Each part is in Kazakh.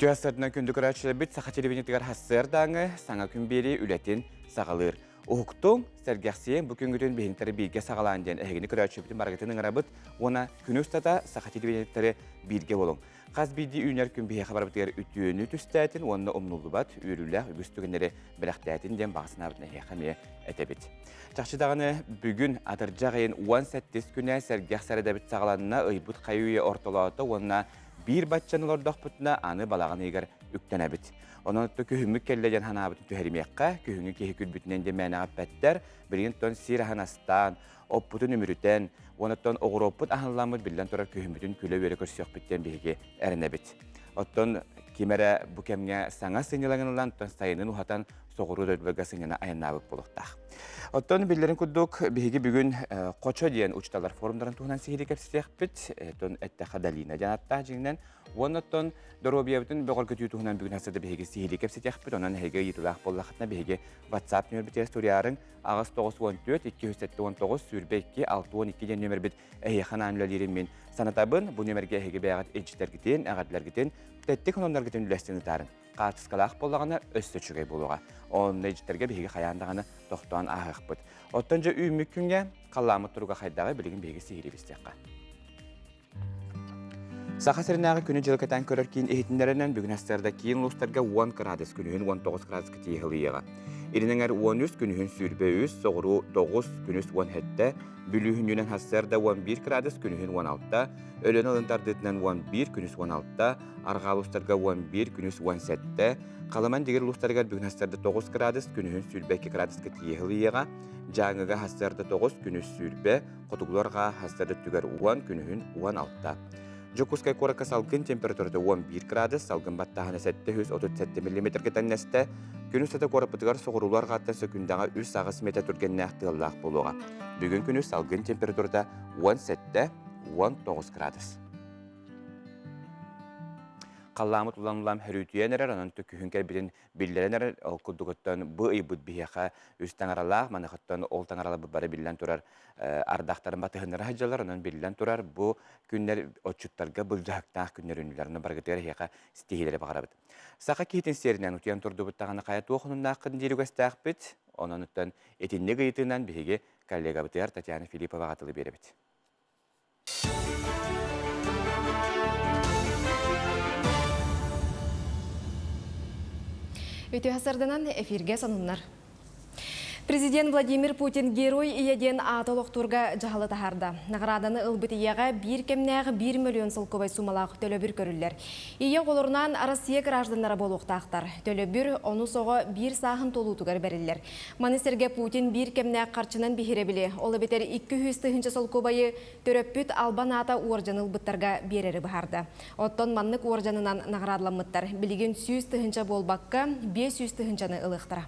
Ütü asırına kündük araçlı bit sağa televizyonlar hasır dağını sana gün beri ületin sağalır. Uhuktun sergahsiyen bugün güdün behinleri bilge sağalan den ehegini kıraçlı bitin marketinin arabıt ona künüstada sağa televizyonları bilge olun. Qaz bildi üner gün bihe xabar bitigar ütüünü tüstətin, onunla omnullu bat, ürülə, ügüstügünləri biləxtətin den bağısına abitine heyxamiye etebit. Çaqçıdağını bugün atırcağın 18 günə sergah sarıda bit sağalanına ıybut qayuya ortalağıda onunla bir batçanın ordaqputuna anı balağını eger üktənəbit. Onun ötü kühümük kellegen hanabitin tüherimiyakka, kühünü kehi külbütünen de mənağı bətlər, birin ton sirahanastan, opputun ümürüten, onatton oğuroput ahınlamır bilən torar kühümütün küle veri körsiyok bitten bihigi erinebit. Otton kimere bu kemge sana sınyalanılan ton sayının uhatan soğuru dörtbölge sınyana ayannabık buluqtaq. Otton billerin kudduk bihigi bugün Koço diyen uçtalar forumların tuğunan sihiri kepsiyekbit, ton ette xadalina janatta jingnen, onatton Dorobiyabıtın böğür kötüyü tuğunan bugün hasada bihigi sihiri kepsiyekbit, onan hege yitulaq bollaqatna bihigi WhatsApp nömer bitiye storiyarın Ağız 914 219 sürbe 2 612 den nömer bit ehyaxan anülelerim min sanatabın bu nömerge ehege beğat elçiler giten, ağadlar giten, tettik onlar giten ülestini tarın. Qartıskalaq bollağına östü çügey boluğa. Onun elçilerge bihigi xayandağını toxtuğan ağıq bit. Ottonca ümmük künge qallamı turuğa xaydağı biligin bihigi sihiri bisteqqa. Sağa sırnağı günü jılkatan körörkiyin ehitinlerinden bugün hastlarda kiyin uluslarga 10 gradus günühün 19 gradus kitiyi hılıyığa. İrinenger 13 günühün sürbe 3, soğuru 9 günüs 17, bülühün yünen hastlarda 11 gradus günühün 16, ölen alıntardıtından 11 günüs 16, arga uluslarga 11 günüs 17, kalaman digir uluslarga bugün hastlarda 9 gradus günühün sürbe 2 gradus kitiyi hılıyığa, Janıga hastlarda 9 günüs sürbe, qotuqlarga hastlarda tüger 10 günühün 16. Jokuskay koraka salgın temperaturda 11 gradus, salgın battahana 737 mm getanneste, günüstada korapıtıgar soğurular qatta sökündağa 3 sağız metre türgen nähtiyallaq boluğa. Bugün günü salgın temperaturda 17-19 gradus. Qallamı tulanılan hərütüyener, onun tükühünker birin billerener, okudukuttan bu iybud bihiyaqa üstten aralaq, manıqıttan oltan aralaq bari billen turar ardaqtarın batıhınları haccalar, onun billen turar bu günler oçutlarga bulcaqtaq günler ünlülerini bargıtıyar hiyaqa stihilere bağırabıd. Saqa kehitin serinden utiyan turdu buttağını qayat oğunun naqın diri göstaq bit, onun ütten etinne gıyıtından bihigi kollega bıtıyar Tatyana Filipova qatılı beribid. Өте hasardanan efirge sanınlar. Президент Владимир Путин герой иеден атолоқтурга жахалы тахарда. Награданы ылбыт ияға bir кемнәғы 1 миллион сылковай сумалақ төлөбір көрілер. Ие қолырынан Россия гражданлары болуқтақтар. Төлөбір оны соғы bir сағын толутугар бәрілер. Манистерге Путин bir кемнәғы қарчынан бихеребілі. Олы бетер 200 тыхынчы сылковайы төрөппүт албан ата уоржаны ылбыттарға берері бахарда. Оттон маннык уоржанынан наградламыттар. Білген 100 тыхынча болбаққа 500 тыхынчаны ылықтыра.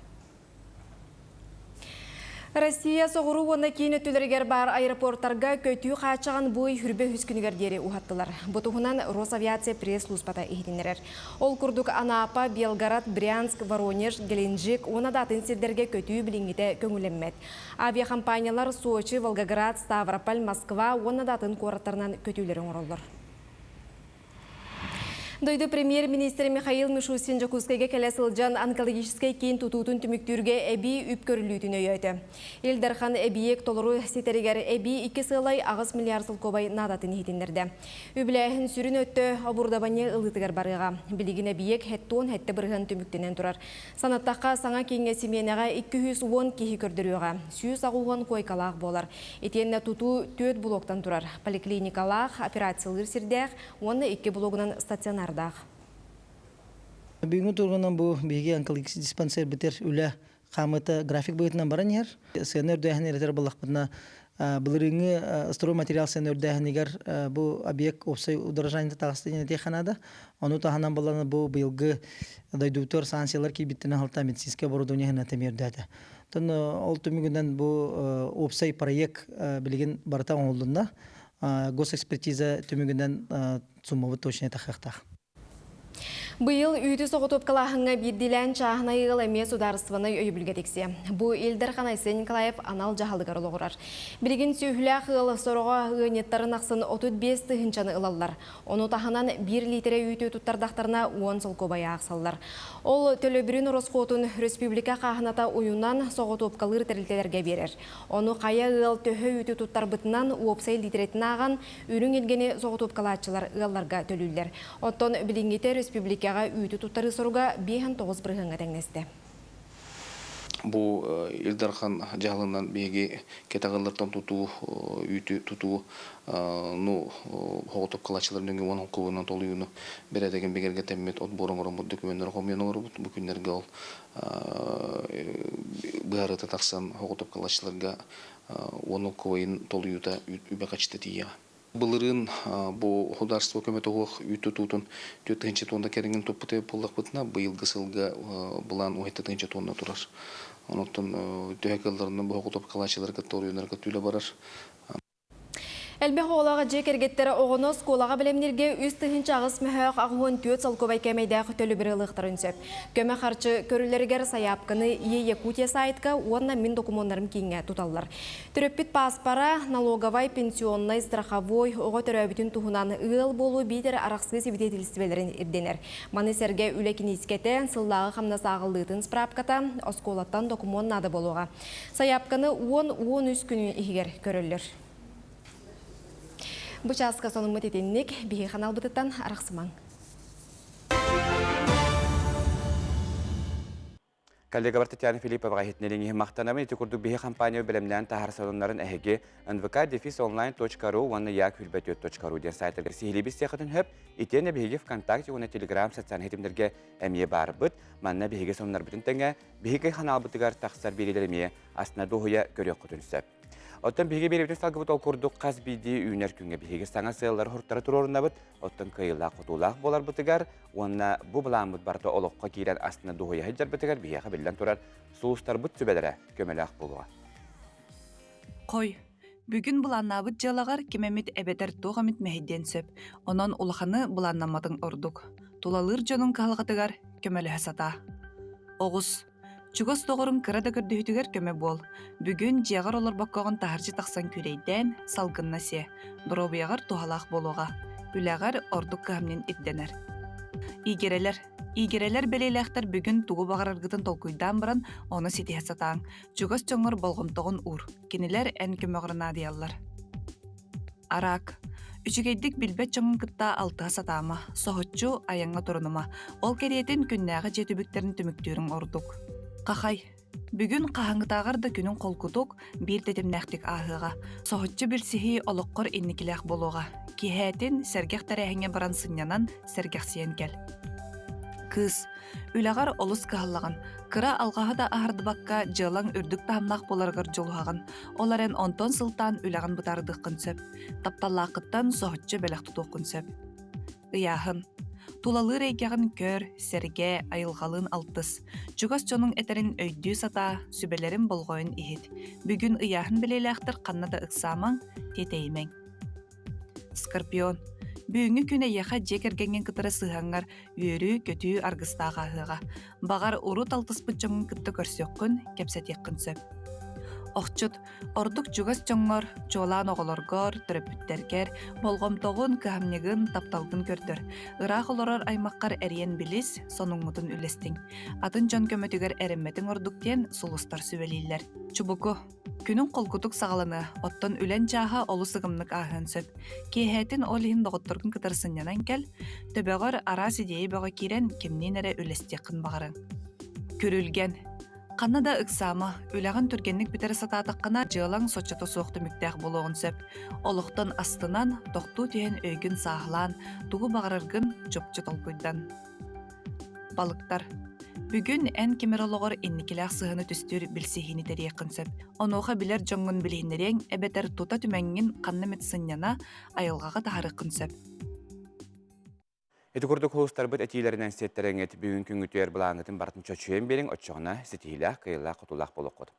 Россия соғыру оны кейін өттілергер бар аэропорттарға көтүү қачаған бұй хүрбе хүскінігердері ұғаттылар. Бұтығынан Росавиация пресс-службата ехетінерер. Ол күрдік Анапа, Белгород, Брянск, Воронеж, Геленджик, оны датын сирдерге көтүү біліңгіде көңілеммет. Авиакомпаниялар Сочи, Волгоград, Ставрополь, Москва, оны датын қораттарынан көтүүлерін оролыр. Дойды премьер-министр Михаил Мишустин Жакускайга келесілжан онкологическай кейін тұтутын түміктүрге әбі үпкөрілуйтін өйөйді. Елдархан әбиек толыру сетерігер әбі 2 сылай ағыз миллиард сылкобай надатын етіндерді. Үбіләйін сүрін өтті абурдабане ылытығар барыға. Білігін әбиек хәттуын хәтті бірғын түміктінен тұрар. Санаттаққа саңа кеңе семенеға 210 кейі көрдіруға. Сүйіз ағуған койкалақ болар. Етенне тұту 4 блоктан тұрар. Поликлиникалақ, операциялыр сірдәқ, оны 2 блогынан стационар. Бүгін тұрғынан бұл бейге онкологический диспансер бітер үлі қамыты график бұйтынан баран ер. Сен өрдәйін еретер болақпытына бұлырыңы строй материал сен өрдәйін егер бұл объект опсай удорожанында тағыстыйын әте қанады. Оны тағынан боланы бұл бұйылғы дайдуутор санкциялар кейбіттіні халта медицинская оборудование әтемердәді. Ол түмігінден бұл опсай проект білген барытан олдында госэкспертиза түмігінден суммавы точно тақықтақ. Быйыл үйті соғытып қалағыңа бірділән чағына иғыл әме сударысваны өйбілгетексе. Бұ елдер қанайсы Николаев анал жағалығар олығырар. Білген сүйіләқ ыл сорға ғынеттарын ақсын 35 тұхынчаны ылалар. Оны таханан 1 литре үйті тұттардақтарына 10 сол көбая ақсалар. Ол төлөбірін Росқотын республика қағыната ойынан соғытып қалыр тәрілтелерге берер. Оны қая ыл төхі үйті тұттар бұтынан уопсай литретін аған үрін елгені соғытып қалатшылар ылларға төлілер. Оттон білінгеті республикаға үйті тұттары соруға 5-9 бірғыңға тәңнесті. Бұл Илдархан жағылынан беге кетағылыртан тұту, үйті тұту, хоғытып қалачылардың өңге оның қуынан толуыны бередеген бегерге тәммет от борын-орын бұл документтер қомиен олар бүкіндерге ол бұғарыты тақсан хоғытып қалачыларға оның қуайын толуыда үбе қачты тия. Бұлырын бұл хударство көмет оғық үйті тұтын 4-ші тонда кәрінген топпыты болақ бұтына бұйылғы сылға бұлан 17-ші тонна тұрар. Оныттың түйекелдерінің бұл құтып қалашылар кітті орыйынарға түйлі барар. Әлбек оғылаға жек әргеттері оғыныз қолаға білемнерге үз тұхын чағыз мүхәқ ағуын 4 сал көбай кәмейдәғі төлі бірі лықтарын сөп. Көмі қарчы көрілергер саяпқыны Якутия сайтқа онна мен документарым кейінге тұталылар. Түріппіт паспара, налоговай, пенсионный, страховой, оға түрәбітін тұхынан ұғыл болу бейтер арақсыз себететілістібелерін ирденер. Маны сәрге үлекін ескеті, сыллағы қамнасы ағылдытын справката, осколаттан документ нады болуға. Саяпқыны 10-13 күні егер көрілер. Бұчасқа соның мұтетеннік бігі қанал бұтыттан арақсымаң. Коллега бар Татьяна Филиппова хетнелеңе мақтанамын еті күрді бігі компания білімлән тахар салонларын әхеге nvk-online.ru ванны як-хүлбәтет.ру ден сайттарға сихилебіз сияқытын хөп, итені бігі ВКонтакте оны телеграм социальный хетімдерге әмие бар бұд, манна бігі сонлар бұтын тәңе, бігі қанал бұтығар тақсар берелеріме астына доғыя көрек құтынсы. Оттан биге беребитин салгы бут олкурдук каз биди үйнер күнгө биге саңа сыйлар хурттары турорунда бут, оттан кыйла кутулак болар бутыгар, онна бу буламыт барда олокко кирен астына дугуя хиджар бутыгар биге хабиллан турар, сулустар бут сүбелере көмелак болуга. Кой, бүгүн буланнабыт жалагар кемемит эбетер тугамит мехидден сөп, онон улаханы буланнаматын ордук. Тулалыр жонун калгатыгар көмеле сата. Огус Чугас тоғырын кырада көрдіхітігер көмі бол. Бүгін жиағар олар баққағын тахарчы тақсан күрейден салғынна се. Дұробияғар тухалақ болуға. Бүләғар ордық қамнен ирденер. Игерелер белейләқтар бүгін туғы бағарарғытын толкуйдан бұрын оны сетеhe сатаң. Чугас чоңыр болғымтығын ұр. Кенелер ән көміғырына диялар. Арак. Үчігейдік білбет чоңын кытта алтыға сатама. Соғытчу аяңға тұрыныма. Ол керетін күннәғы жетүбіктерін түміктөрін ордық. Қақай, бүгін қағаңғытағарды күнін қолкутук бір дедімнәқтік ағыға. Соғытчы бір сихи олыққыр инникіләқ болуға. Кейхәтін сәргеқ тәрәхіңе баран сынянан сәргеқ сиен кәл. Кыз, үләғар олыс қағылаған. Кыра алғағы да ағарды баққа жылаң үрдік тағымнақ боларғыр жолуғаған. Оларын онтон сылтан үләғын бұтардық күнсөп. Тапталлақыттан соғытчы бәләқ тұтуқ күнсөп. Ыяхын. Тулалыр эйгягын көр, серге, айылғалын алтыс. Чугас чонун этерин өйдүү сата, сүбелерин болгойын ихит. Бүгүн ыяхын билелэхтер каннада ыксамаң, тетеймең. Скорпион. Бүгүнгү күнэ яха жекергенген кытыры сыхаңар, үйөрү көтүү аргыстаға хыға. Багар урут алтыс бычоңун кытты көрсөккүн, кепсетек кынсөп. Оқчут, ордук жугас чоңгор, чолан оголоргор, төрөпүттергер, болгомтогун кыхамнегын тапталгын көрдөр. Ыраак олорор аймаккар эриен билис, сонуңмутун үлестиң. Атын жон көмөтүгер эремметиң ордуктен сулустар сүбелейлер. Чубуку, күнүн колкутук сагаланы, оттон үлен жааха олу сыгымнык аахын сөп. Кейхэтин олихин доготторгун кытарсынянан кел, төбөгөр ара сидеи бөҕө кирен кемнин эре үлестиеккын багарын. Көрүлген. Канада ыксама, үләғын түргенник бітері сататыққына жылаң сочаты соқты мүктәқ болуғын сөп. Олықтан астынан тоқту түйен өйгін сағылан, туғы бағырыргын жопчы толкуйдан. Балықтар. Бүгін ән кемерологор инникіләқ сығыны түстір білсихini тәрейқін сөп. Онуға білер жоңғын білхінерен әбетер тута түмәңін қанны метсынняна айылғаға тағарықын сөп. Eti kurduk hoğustar bit etilerinden settereŋet büyün küngütüyer bulağınıtın bartın çöçüyen berin oçoğuna setihilah kıyılah kutullah bolokot.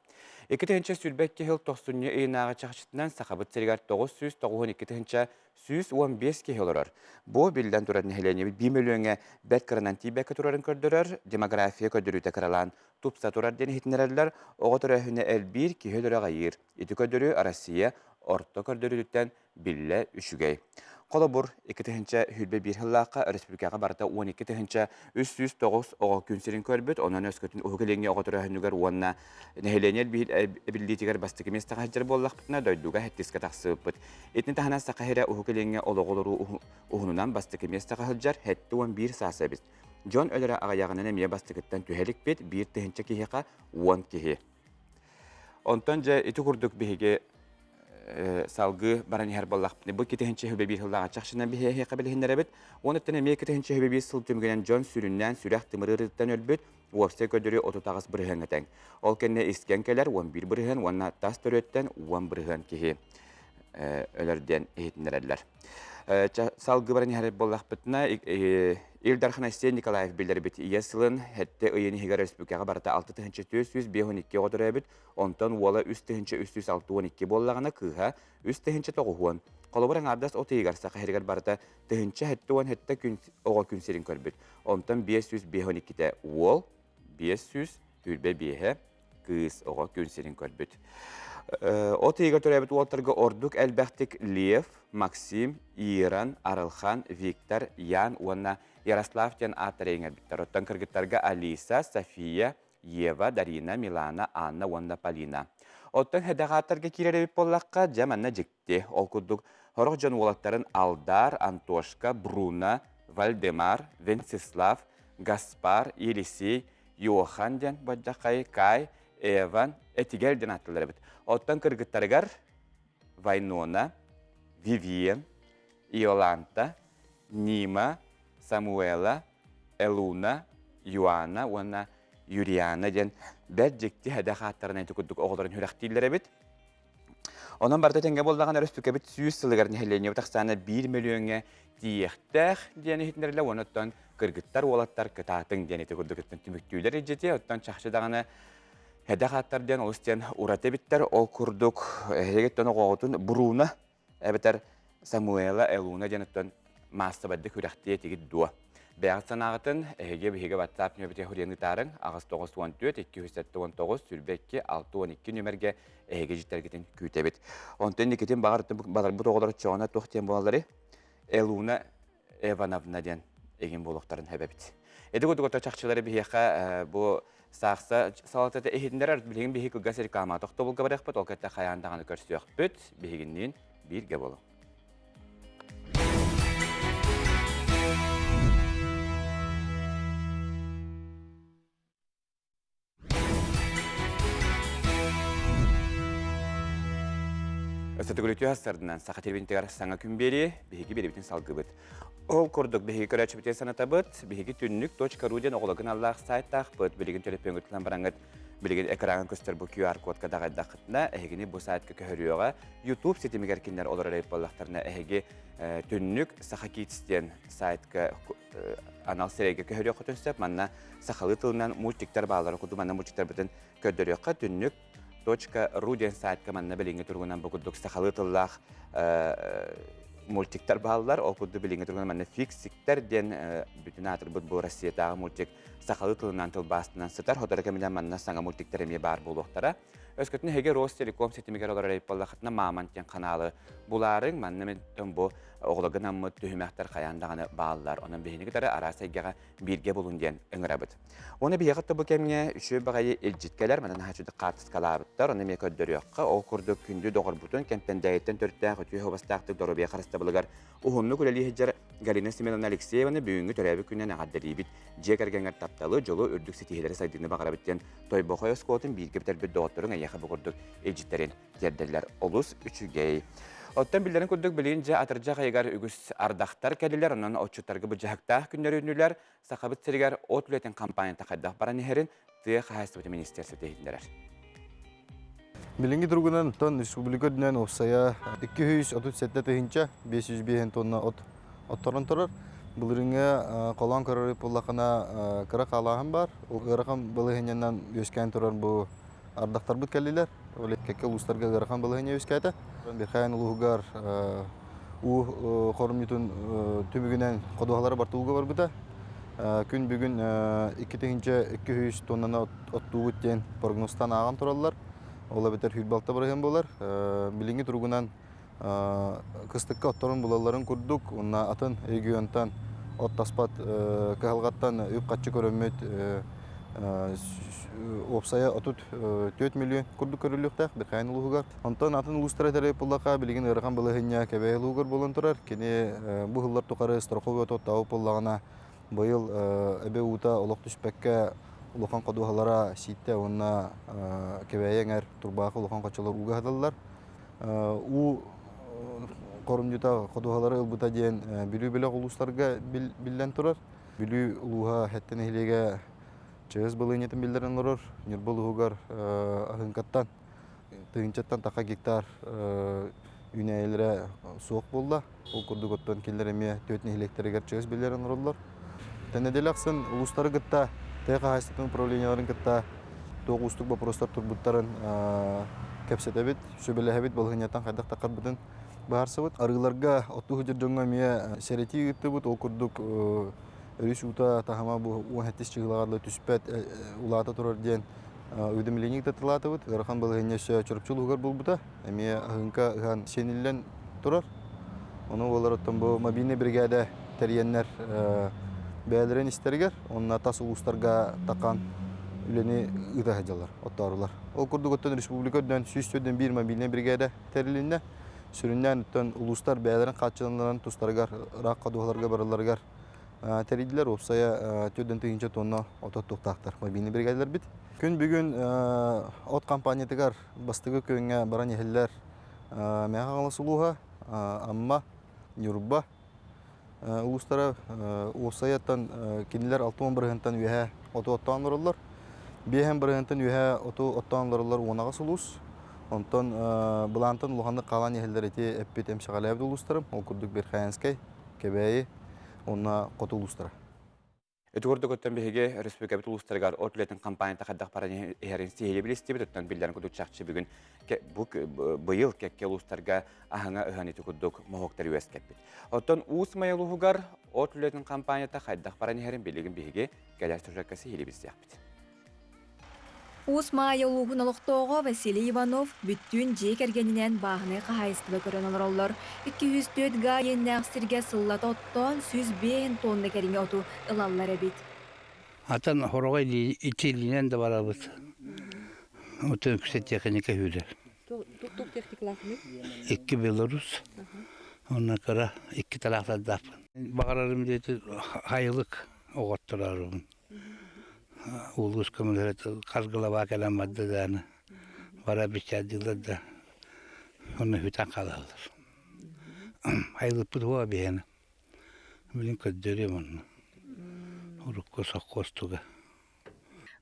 İki təhінші sülbekki hıl toxsunyu eynağı çaxçıtından saxabıt serigar 992 təhінші 115 kehi olurar. Bu bilden turar neheleni 1 milyona bet kırınan tibekki turarın kördürür, demografiya kördürüte kıralan tupsa turar deni hitnererler, oğa turahüne el bir kehi lura gayır. Eti kördürü arasıya orta kördürülükten bille üşügey. Kolabur 2 təhінші hülbe bir hıllaqa Respublikaga barata 12 təhінші 309 oğa künserin körbüt, onun öskütün uğugelenge oğa turahünüger uğanna neheleniyel bildiğitiger bastıkı mesta haccar bollaq bitna doyduga hettiske taqsıp bit. Etni tahana saqahira uğugelenge oloğoluru uğununan bastıkı mesta haccar hetti 11 sasa bit. John ölere ağayağının emiye bastıkıttan tühelik bit 1 təhінші kehiqa 10 kehi. Ontonca eti kurduk bihige salgı baran her bollaq bu kitehінші hübe bir hıllağa çaqşından bir hehe qabilihinler bit. Onu tənəmiyə kitehінші hübe bir sıl tümgenen John süründən sürəq tımırırıqdan ölbüt. Uapsa ködürü 30 bırıhan etən. Ol kenne iskenkeler 11 bırıhan, onna tas törötten 10 bırıhan kehi ölerden ehitinlerler. Salgı baran her bollaq bitna İldarxan Asten Nikolaev bildir bit. Yasılın hette ıyını Higar Respublikaga barata 6 təhінші 312 odur bit. Ondan uala 3 təhінші 312 bollağına kıha 3 təhінші 9. Kolaboran abdas o Higar saqa hergar barata təhінші hette 10 hette oğa künserin körbüt. Ondan 512'de uol 500 hülbe bihe kız oğa künserin körbüt. O Higar törəbit ualtarga orduk elbəktik Lev, Maksim, İran, Aralxan, Viktor, Yan, onna Yaroslav'dan atareğnger bittar. Ottan kırgıtlarga Alisa, Sofia, Yeva, Darina, Milana, Anna, onna Polina. Ottan hedağatarga kirerevip bollaqqa jamanna jikti. Olkuduk horok jon olatların Aldar, Antoshka, Bruna, Valdemar, Venceslav, Gaspar, Yelisey, Yohandan, Bajaqay, Kay, Evan, Etigelden attılar bit. Ottan kırgıtlargar Vaynona, Vivian, Iolanta, Nima, Samuela, Eluna, Yuana, wana Yuriana den berjekti hada xattarına etikuduk oğulların hüraqtillere bit. Ondan barda tenge boldağan Respublika bit 100 sılıgar neheleniye taqsana 1 milyona diyektex diyeni hitnerle onottan kırgıttar olattar kıtatın diyeni etikuduk tümüktüyler ejeti. Ottan çaxşıdağına hada xattar diyen olustien urate bitter ol kurduk hegetten oğutun Bruna ebeter Samuela, Eluna diyenottan Maastabadda hüraqtiye tegid dua. Beyaz sanağıtın hege WhatsApp nöbete hüriyeni tarın ağız 914 279 sülbekki 612 nömerge hege jittergetin kütebit. Ondan niketin bağırtın bu toğuları çoğuna tohtiyen boğaları Eluna Evanovna diyen egin boluqtарын hebebit. Edi kodukota çaqçıları biheqa bu sağsa salatada ehidinler bilgin bihi kılgaseri kama toqta bulga baraqbat olkatta xayandağını körsüyoq büt bihiginliğin bir gebolu. Östetugülütü hasardından saqa telbintigar sana kümberi bihigi beribitin salgıbıt. Ol kurduk bihigi körəçi biten sanatabıt, bihigi tünnük.ru den oğulagın Allah sayt taqbıt, bilgin telefon götülen barangıt, bilgin ekranın köster bu QR kod kadağay daqıtına, ehigini bu saytka köhörüyoğa, YouTube setimi gerkinler olar arayıp ballaqtarına ehigi tünnük saqa kitisten saytka anal serege köhörüyoğa kötünsep, manna saqalı tılından multiktar bağları kudu, manna multiktar biten kördörüyoğa tünnük .ru den sayt kamanna bilingi turgunan buguduk saxalı tıllah multiktar bağlılar, o kudu bilingi turgunan manna fiksiktar den bütün atır bu Rossiyadağı multik saxalı tılından tıl bastından sıtar, hodara kemilen manna sana multiktar emiye bar buluqtara. Özkötünü hege Rostelekom setimiger olar arayıp ballaqatına Mamantyan kanalı buların manna men bu oğlagın ammı tühümäxtar qayandağını bağlılar. Onun behini gitarı arasaygağa birge bulun den öngörabıt. Onu bir yaqıtta bu kemine üçü bağayı eljitkeler, madan haçudu qartız kalabıtlar, onu me köddörüyoqqa. O kurduk kündü doğur butun, kempen dayitten törttəq, ötüyü hovastaqtık doğru bir qarısta bılıgar. Uhunlu kuleli heccar Galina Simenovna Alexeyevna büyüngü törəbi künnen ağaddari bit. Jek ergengar taptalı, jolu ördük setihileri saydığını bağırabitten. Toy boğay oskotun bilgi bitar bir doğutturun ayağı bu kurduk eljitlerin yerderler olus üçü gey. Ottan billerin kurduk bilince atırca qaygar ügüs ardaqtar keliler, onun otçutargı bu jahaqtaq günleri ünlüler, saqabıt serigar ot ületen kampanya taqaddaq baran neherin tığı xahastıbıtı ministersi tehidindeler. Bilingi turgunan ton Respublika dünen ofsaya 237 tehинче 500 tonna ot ottoran turur. Bulurunga kolon kararı pullakana kırak alahım var. O kırakam bılıhınyandan yüzken turan bu ardaktar bud kelliler. Öyle kekke uluslarga kırakam bılıhınya yüzkayta. Bir kayan uluğugar korumyutun tümügünen koduhaları bartuluğu var bu da. Gün bugün 200 tonnana ottuğu diyen prognostan ağam turallar. Ola biter hülbalta bırakın bolar. Bilingi turgunan kıstıkka ottorun bulaların kurduk. Onna atın eygüyontan ot taspat kıhalgattan üp katçı körömmet opsaya otut 4 milyon kurduk körülükte bir kayn uluğugar. Ondan atın ulustara tereyip bullaka biligin ırgan bılıhınya kebeye uluğugar bolun turar. Kini bu hıllar tukarı Strakovi otot tavuk bullağına bayıl ebe uta olaq düşpekke ulukan koduhalara sitte onna kebeye eğer turbaqı ulukan kaçalar uga hadallar. U korumcuta koduhalara ılbuta diyen bilü bilek uluslarga billen turar. Bilü uluha hetten ehlege çağız balığı niyetin bilderen olurur. Nürbol uğugar ahınkattan, tığınçattan taka gektar üneyelere soğuk bolda. O kurduk ottan keller emeye tötün ehlektere çağız bilderen olurlar. Tenedelaksın ulusları gıtta, TK Haysatın upravlenyaların gıtta, toğustuk baprostar turbuttарын kepsetebit, söbelehebit balığınyatan kaydak takar budun baharsabıt. Arılarga otu hıcır jonga miye sereti gıttı o kurduk örüs uta tahama bu 17 çıgılarla tüspet ulata turur diyen ödemelenik de tılatıbıt. Garıkan balığınya çörpçül ugar bulbuta, emiye ahınka ıhan senillen turur. Onu olaraktan bu mabine brigade teriyenler Bəyələrin istərgər, onunla tas uluslarga takan üleni ıda hacalar, otarılar. O kurduk ottan Respublikadan süstüden bir mobilne brigade terilinde süründen ottan uluslar bəyələrin qaççılanların tustlargar, raq qaduğalarga barılargar terildiler. Opsaya töden tığınca tonna otot toqtaqtar mobilne brigadeler bit. Gün bugün ot kampanyatıgar bastığı köyüne baran yeheller meha qalasılığa amma Nurba Uluslara Osayattan kindiler 6-10 bırhıntan üye otu ottanlarlar. Bir hem bırhıntan üye otu ottanlarlar onağa sulus. Ondan bulantan uluğanda kalan yeheller eti epbet emşagalay abdu uluslarım. O kurduk bir kayanskay, kebeyi, ona kotu uluslara. Ötügürdük ötten bihege Respublika bit uluslargar ortületin kampanyada kaddaq paran eherin sihili bilistibit ötten bilden kuduk çakçı bugün bu bıyıl kekke uluslarga ahanga öhaneti kuduk mohoktari üesketbit. Ötten uus mayaluhugar ortületin kampanyada kaddaq paran eherin bilgin bihege geler sürjakkası hili bilistiyakbit. Уус маайалуухун олохтоого Василий Иванов бүттүүн жиек эргенинен баахны кахайыстыбы көрөн олороллор. 204 га еннээхсирге сыллата оттон 105 тонна кериңе оту ылаллар эбит. Atan horogay itiline de varabıt. O yüksek teknik hüder. Тук техникаларны. 2 Belarus. Ondan sonra 2 tarafta da. Bakararım dedi hayırlık oğutturarım. Ulus kömürleri kazgıla bakelen madde dağını. Vara bir çadılar da. Onu hüten kalırlar. Hayırlık bir hava bir yana. Bilin köddürüyorum onu. Urukko sokkostuga.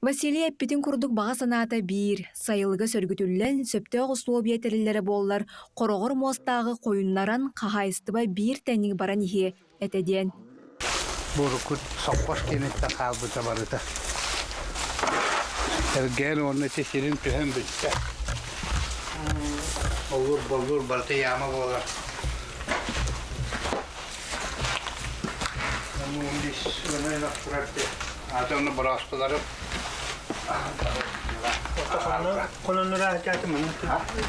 Василий эппитин курдук бага санаата 1 сайылга сөргүтүллен сөптөг условия териллере боллар корогор мостагы коюннаран кахайыстыба 1 тенник баран ихе этеден. Burukut sokkos kenette kalbıta barıta. Ergen onu çeşirin tühem bitti. Olur barıta yağma bolar. Ama onu öyle bıraktı. Adamını bıraktılarım. Kolonlara hacatım.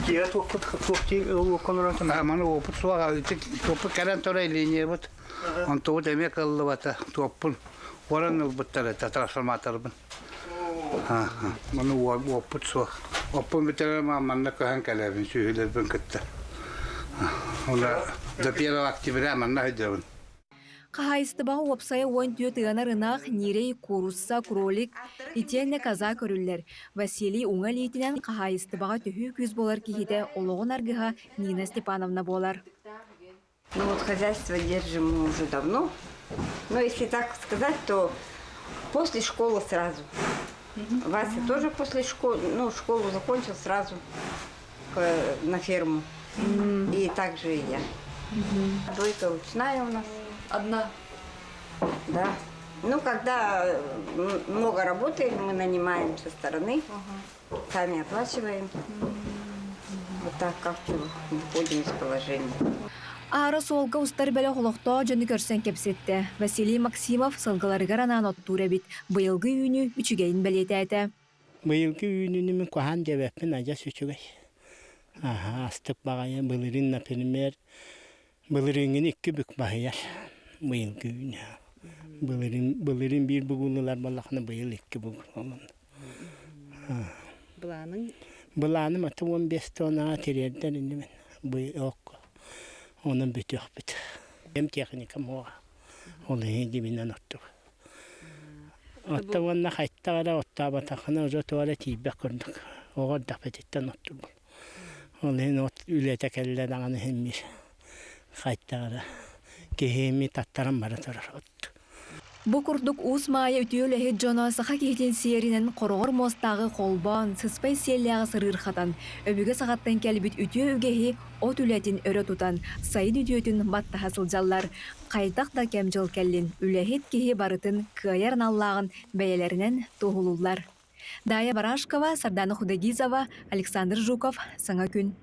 Kiya kolonlara. Aman o pusuğa topu keren torayı linye bot. On to demek kaldı bata topun. Oranın butları transformatörün. Ha. Manu o pusuğa. Opun bitere manna kahan kalabin sühüler ben katta. Ona da piyala aktivite manna hidavın. Кахайыстыба опсая он түйөт ынарынах нирей курусса кролик итенне каза көрүллер. Василий уңа лейтенен кахайыстыбага төһүү күз болар кихите ологон аргыга Нина Степановна болар. Ну вот хозяйство держим мы уже давно. Но если так сказать, то после школы сразу. Вася тоже после школы, ну школу закончил сразу на ферму. И также и я. Дойка ручная у нас. Одна. Да. Ну, когда много работаем, мы нанимаем со стороны, сами оплачиваем. Вот так как-то выходим из положения. Ара солга устар бәлі құлықта жөні көрсен кепсетті. Василий Максимов сылғыларығар анан оттур әбит. Бұйылғы үйіні үчігейін бәлеті әті. Быйылгы үйүнүнүн кухан дебеппин ажа сүчүгэй. Астык багая былырын, например, былырынгын 2 бүк багаяр. Быйылгы үйүнү. Былырын бир бугуллар балахны быйыл 2 буг болон. Буланың аты 15 тонна терерден инде мен. Быйыл onun bütüyor bit. Hem teknikam o. Onu hediminden attı. Hatta onun hatta otta batakana o tuvaleti bakırdık. O kadar petitten attı. Onu not ületekelle dağını hemmiş. Hatta kehimi tattaran baratarar attı. Бу курдук уус маайа үтүөл эһит жоно саха киһитин сиеринен корогор мостагы холбон сыспай сиэллээҕи сырыырхатан өбүгө сагаттан келбит үтүө үгэһи от үлэтин өрө тутан сайын үтүөтүн баттаха сылдьаллар кайтак да кемжыл келлин үлэһит киһи барытын кыайар наллаагын бэйэлеринен туһулуллар. Дая Барашкова, Сардана Худагизова, Александр Жуков, Саңа күн.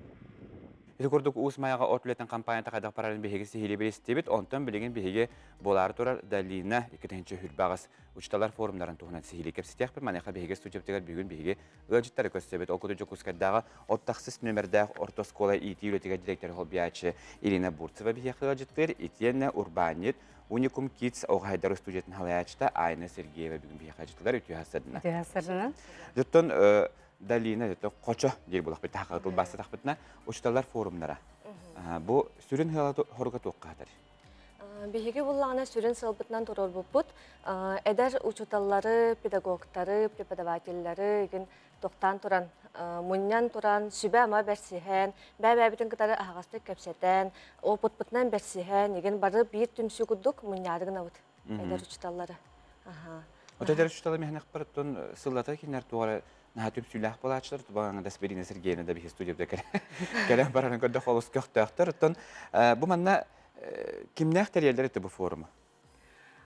Курдук Усмаяга отлетен кампания тагыда парален беге сихили белестебит, онтон билеген беге болар турар Далина 2-нче хүрбагыс учталар форумнарын тугунан сихили кепситек бир манеха беге студиябтагар бүгүн беге ылжыттары көстөбөт. Окуду жокускадагы оттаксыз номерде ортоскола ити үлетиге директор холбиячы Ирина Бурцева беге ылжыттыр, Итьенна Урбанит, Уникум Kids Огайдар студиятын халаячта Айна Сергеева бүгүн беге ылжыттылар үтү хасадына. Жоттон Далина это кочо дей булак бит хакыл басты тахбытна учталар форумнара. Бу сүрүн хорго токкатыр. Биһиги буллагына сүрүн сылбытнан турар буппут. Эдер учуталлары, педагогтары, преподавательлары ген токтан туран, муннян туран сүбә ама берсиһен, бәбәбитен кытары агаста кепсетен, опытпытнан берсиһен, еген бары бир түмсү кудук муннядыгына бут. Эдер учуталлары. Отедер учталы мехнек барыттон сыллата кинер туара Нахатып сүйләх балачылар, тубағаңа Даспирина Сергеевна да бихи студиябда кәлем бараны көрді қолыс көқтіқтір. Бұ манна кімнәқ тәрелдер еті бұл форумы?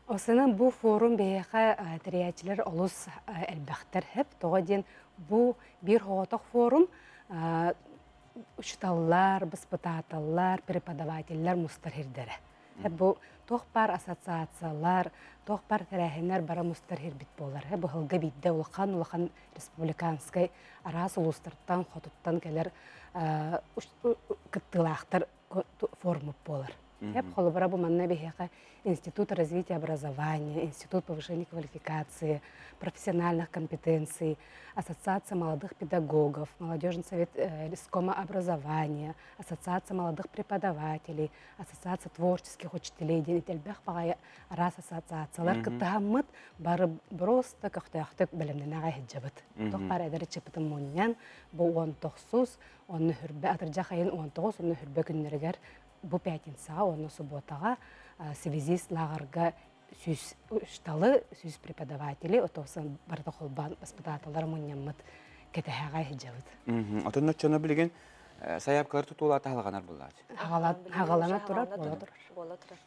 Осының бұл форум бейеқа тәрелчілер олыс әлбәқтер хеп. Тоға ден бұл бір хоғатық форум ұшталылар, бұспытатылар, преподавателлер мұстархердері. Бұл тоқпар ассоциациялар, тоқпар тәрәхінер бара мұстархер бит болар. Бұл ғылға бейді улақан республиканскай арас ұлыстырттан, қотыттан кәлер күттілақтар формып болар. Қолы бара бұл манна бейеқа Институт развития образования, Институт повышения квалификации, профессиональных компетенций, Ассоциация молодых педагогов, Молодежный совет рискома образования, Ассоциация молодых преподавателей, Ассоциация творческих учителей, Денетельбех пағай арас ассоциациялар кыттағамыд бары просто көқтіяқтық білімден ағай хеджабыд. Тоқ бар әдәрі чепітім мұниян, бұл 19, оны хүрбе, атыржа қайын 19, оны хүрбе күннергер бұл пятинсаға, оны субботаға связист лағарға үшталы сүз преподаватели, отосын барды қолбан воспитателар мұнямыд кетәғай хеджабыд. Отын нөтчені білген саяпқалар тұтуылар тағылғанар бұллады? Ағалана тұрар, бола тұрар.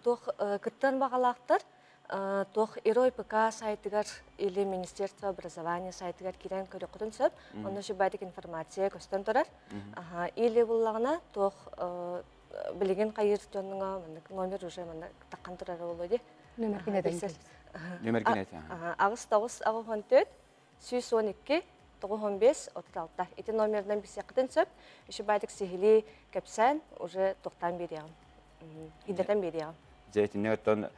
Тоқ күттен бағалақтыр, тоқ Ирой ПК сайтыгар или Министерство образования сайтыгар кирен көрі құтын сөп, оны жүбайдық информация көстен тұрар. Или бұллағына тоқ білеген қайыр жоныңа номер уже таққан тұрары олуды. Номер кенеті. Номер кенеті. Ағыз 9 ағыз 14 112 96 Ити номерден бесе қытын сөп, үші байдық сихили кәпсән уже тоқтан береғым. Идетен береғым. Жейтіне өттен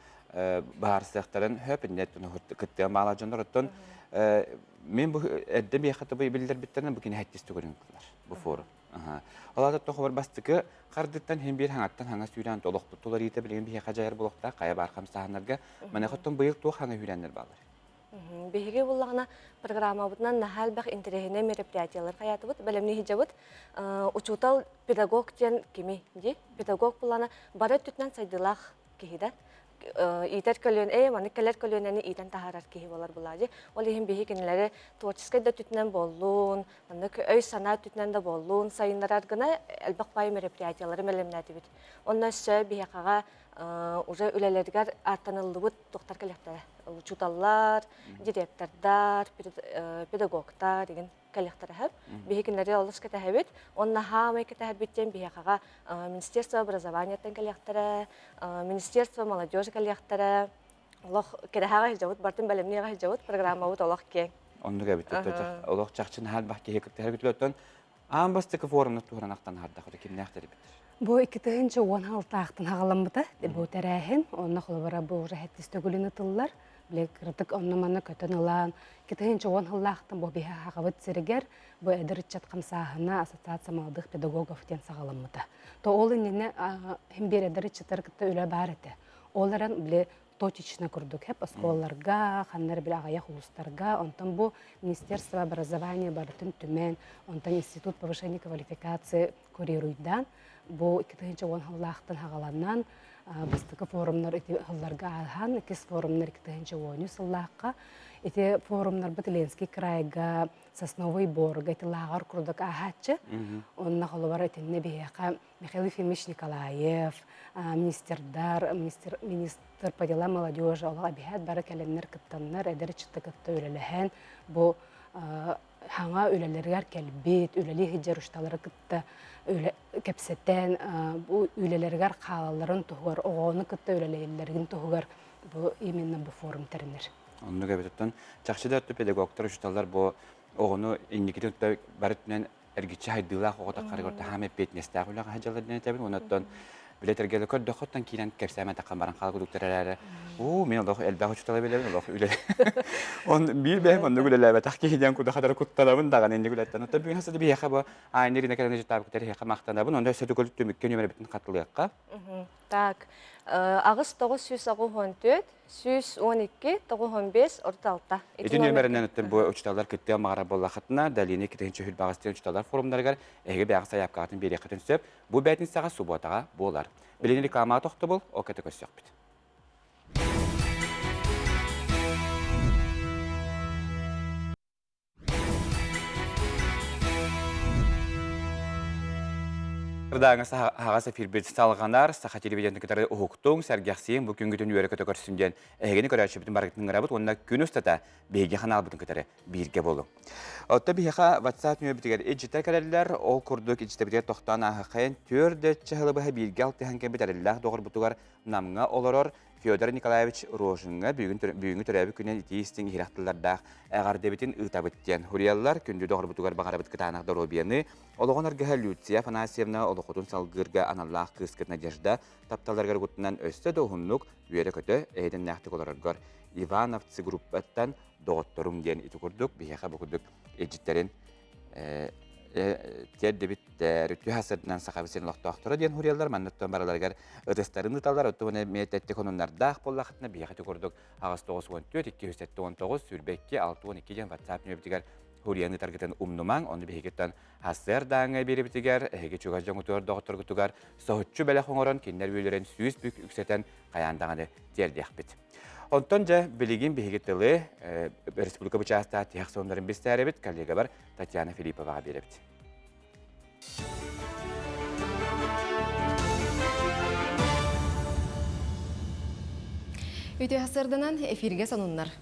бағарсықтарын хөпіндеттен күттіғын бағала жондар өттен мен бұл әдді бейқаты бұл білдер біттерінен бұл кені әттесті көрін қылар, бұл форум. Олады тоқы бастықы қардыттан hem bir hаңаттан hаңа сүйрен толық бұттылар еті білген бейқа жайыр болықта қая барқам сағанларға мәне құттың бұйыл тоқ хаңа үйренлер бағылар. Бейге болағына программа бұтынан нахал бақ интерегіне мероприятиялар қаяты бұд, бәлемне хиджа бұд. Учутал педагог ден кеме де, педагог болағына бары түтінен сайдылақ кейді. итер көлөн маны келер көлөнени итен тахарар киһи болар булажы. Ол иһин биһи кинилери творческий да түтнен боллун, маны өй сана түтнен да боллун, сайындарар гына элбак бай мероприятиялары мелемнәти бит. Онна сө биһакага уже үлелергер артанылыбыт доктор келектер. Учуталлар, директордар, педагогтар деген келектер хәп. Биһи кинилери олус кетәһәбит. Онна хамы кетәһәбиттен биһакага Министерство образованиятан келектер, Министерство молодежи келектер. Олох керәһәгә җавыт бартын белемнегә җавыт программа бут олох ке. Онны гәбит олох чакчын хәл бак ке киттер көтүлөтөн амбастык форумны туранактан харда хәр ким нәхтер бит. Бу 2016-тан хагаламбыта, бу тәрәһен, онна холбара бу уже хәттистөгүлүнө тыллар. Билек кырдык онна мана көтөн алан. 2016-тан бу биһа хагабыт сиргер, бу эдер чаткан сахына ассоциация молодых педагогов тен сагаламбыта. То ол инне хем бер эдер чатар кытта үле бар эте. Оларан биле точечно курдук хеп осколларга, ханнар бир агая хулустарга, онтан бу Министерство образования бартын түмен, онтан Институт повышения квалификации курируйдан. Бу 2016-тан хагаланнан бастыкы форумнар эти хылларга алхан, экис форумнар 2010 сыллакка, эти форумнар Батыленский крайга, Сосновый Борга, эти лагар курдук ахачы, онна холобар этинне бияка Михаил Ефимович Николаев, министр по делам молодежи, олга абихат бары кәлемнер кыттаннар, эдер чытты кытты үлелеген, бу хаңа үлелергер кәлбет, үлели хиджар ушталары кытты кепсеттен, бу үлелергер қалаларын туғар, оғаны кытты үлелерлерін туғар, бу именно бу форум тәрінер. Онны гәбеттен чакчыда өттү педагогтар ушталар бу оғыны инникитен барытнен эргичи хайдылах оғыта қарығырды хаме петнестақ үліға хажалардан әтәбін, онаттан билетергелі көдді қоттан кейлен кәпсәмен таққан баран қалғы дүктерелері. Мен олық әлбәқ ұштала белебін, олық үлелі. Бір бәйім онны күлелі бәтақ кейден күді қадары құтталабын даған енді күлеттен. Отта бүгін хасады бір еқа бұл айнеріне кәлені жеттабы күтері еқа мақтанабын, онда сөті көлі төміккен өмірі бітін қатылыққа. Так, ағыз 914, 112, 915, орталықта. Этин өмірінен өттен бұл ұчталар күтті мағара болла қытына, дәліне кетігінші хүл бағыстен ұчталар форумдарғар әйгі бәғыз аяпқағатын бері қытын сөп, бұл бәйтін саға субботаға болар. Білені рекламаға тоқты бұл, о кәті көссек біт. Даңыз ағасы фирбет салғанар, сақа телевиденті кітары ұғықтың, сәргәқсейін бұл күнгітін үйері көті көрсінден әгені көрәші бүтін барғытының ғырабыт, онына күн ұстата бейге қанал бүтін кітары бірге болу. Отта бейға WhatsApp нүйе бітігер еджеттер кәрелілер, ол күрдік еджеттер бітігер тоқтан ағықайын төрді чағылы бұға бірге алты ханкен бітәрілілер доғыр бұтығар намыңа оларор Федор Николаевич Рожынға бүгінгі түрәбі күнен итейістің хирақтылардағы әғар дебетін ұтабыттен. Хуриялар күнді доғыр бұтығар бағарабыт кітанақдар обияны, олығын арғыға Люция Фанасьевна олықытын салғырға аналлақ қысқыт надежда тапталарғар құтынан өсті доғынлық үйері көті әйден нәқтік оларғар Ивановцы группаттан доғыттырым ден иті күрдік, бейеға бұқыдық еджіттерін Тердебиттер, түйәсірдінен сақабысен лоқтуақтыры ден хуриялар, мәннеттен бараларғар ұтыстарын ұталар, ұттығыны мейететті конунлардақ боллақытына бейеқеті көрдік ағыз 914, 279, сүрбекке 612 ден WhatsApp нөбітігер хурияны таргетен умнумаң, оны бейекеттен хасыр даңы бері бітігер, әйге чуға жаңы тұғыр доғыттыр күтігер, соғытчу бәлі қоңырын кендер бөйлерін сүйіс бүк үксетен қаяндағаны тердеқ біт. Онтон жа білеген бейгеттілі республика бұчаста тияқ соңларын бестәрі біт, коллега бар Татьяна Филипповаға бері біт. Үті ғасырдынан эфирге санунлар.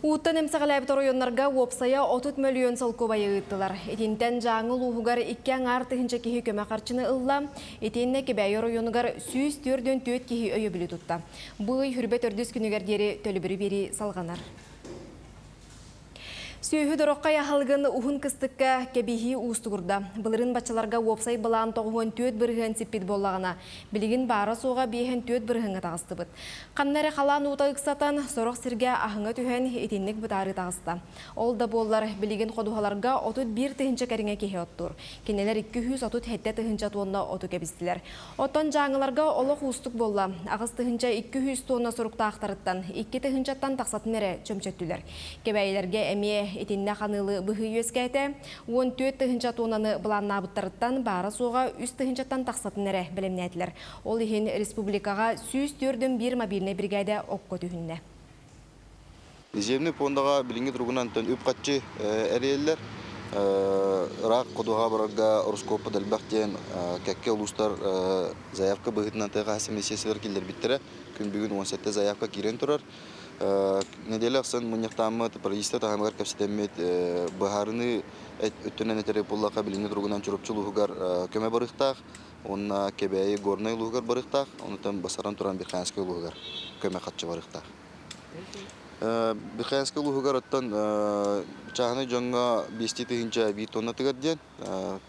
Уыттан әмсағалайбыт оройонларға опсая 30 миллион салко байы ұйттылар. Етінтен жаңыл ұғығар 2 артығынша кехи көмі қарчыны ұлла, етінне кебәй оройонығар 104-ден 4 кехи өйі білі тұтта. Бұй хүрбет өрдіс күнігердері төлібірі бері салғанар. Сүйі дұрыққа яхалғын ұғын кыстыққа кәбейі ұстығырда. Бұлырын бачаларға опсай бұлан тоғуын төт бірғын сеппет болағына. Білігін бары соға бейхен төт бірғынға тағысты бұд. Қамнары қалан ұта ұқсатан сұрық сірге ағыңа түйен етіннік бұтары тағысты. Ол да болар білігін қодуғаларға 31 тығынша кәріңе кеге оттыр. Кенелер 230 хетте тығынша туынна оту кәбістілер. Оттан жаңыларға олық ұстық болла. Ағыз тығынша 200 тонна сұрықта ақтарыттан, 2 тығыншаттан тақсатын әрі чөмчеттілер. Кебәйлерге әмие Etинне қанылы бұғы өскәйті 14 тұхынча тонаны бұланна бұттарыттан бары соға үст тұхынчаттан тақсатын әрі білімнәділер. Ол ехен республикаға сүйіз түрдің бір мобильный бригада оққа түхінне. Земный фондаға білінгі тұрғынан өп қатчы әрелер. Рақ құдуға барарға Ороскопы дәлбәқтен кәкке ұлыстар заявка бұғытынан тәға әсімесесілер келдер біттірі. Күн бүгін 17 заявка керен тұрар. Неделі ақсын мұнияқтамы правительство тағамығар кәпсетемет бұхарыны өттінен әтері бұллаға білінгі тұрғынан чұрыпчыл ұғығар көмі барықтақ. Онына кәбәйі горнай ұғығар барықтақ. Онытын басаран тұран бір қайынскі ұғығар көмі қатшы барықтақ. Бихайынскі ұлығығар оттан чағыны жоңға 5 тыгынча 1 тонна тыгар ден,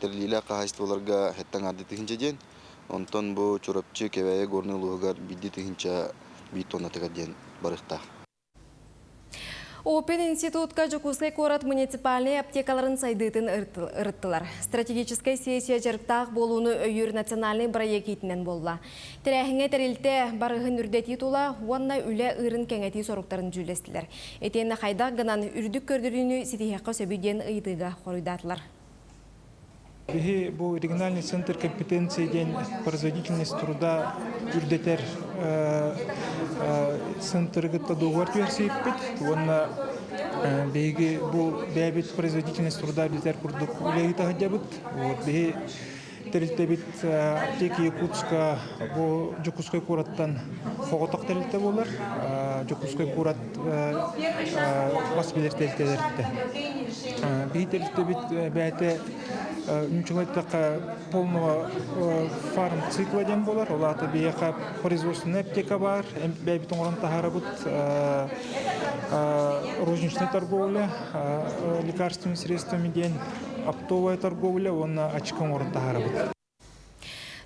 тірлейлі қағайыстыларға әттен арды тыгынча ден, онтан бұл чорапчы кәбәйі горны ұлығығар 1 тыгынча 1 тонна тыгар ден барықтақ. Опен институтка Жокускай корат муниципальный аптекаларын сайдытын ырыттылар. Стратегическая сессия жарықтақ болуыны өйір национальный проектінен болла. Тірәхіңе тәрілті барығын үрдеті тула, онна үлі ырын кәңәті соруқтарын жүлестілер. Етені қайдақ ғынан үрдік көрдіріні сетихаққа сөбейден ұйдыға қорыдатылар. Бұл региональный центр компетенции ден производительность труда үрдетер центргытта доғар версияппет. Онна беги бұл бәбет производительность труда бітер күрдік үлегі тағадябыт. Беги тәрілті бит аптеки Якутска бұл Жокускай кураттан қоғытақ тәрілті болар. Жокускай курат бас білер тәрілтелерді. Беги тәрілті бит бәйті Ничего полного фарм цикла дем болар. Олата бияка производственная аптека бар. Бәйбитон оран тахарабыт розничная торговля, лекарственными средствами ден, оптовая торговля, он очком оран тахарабыт.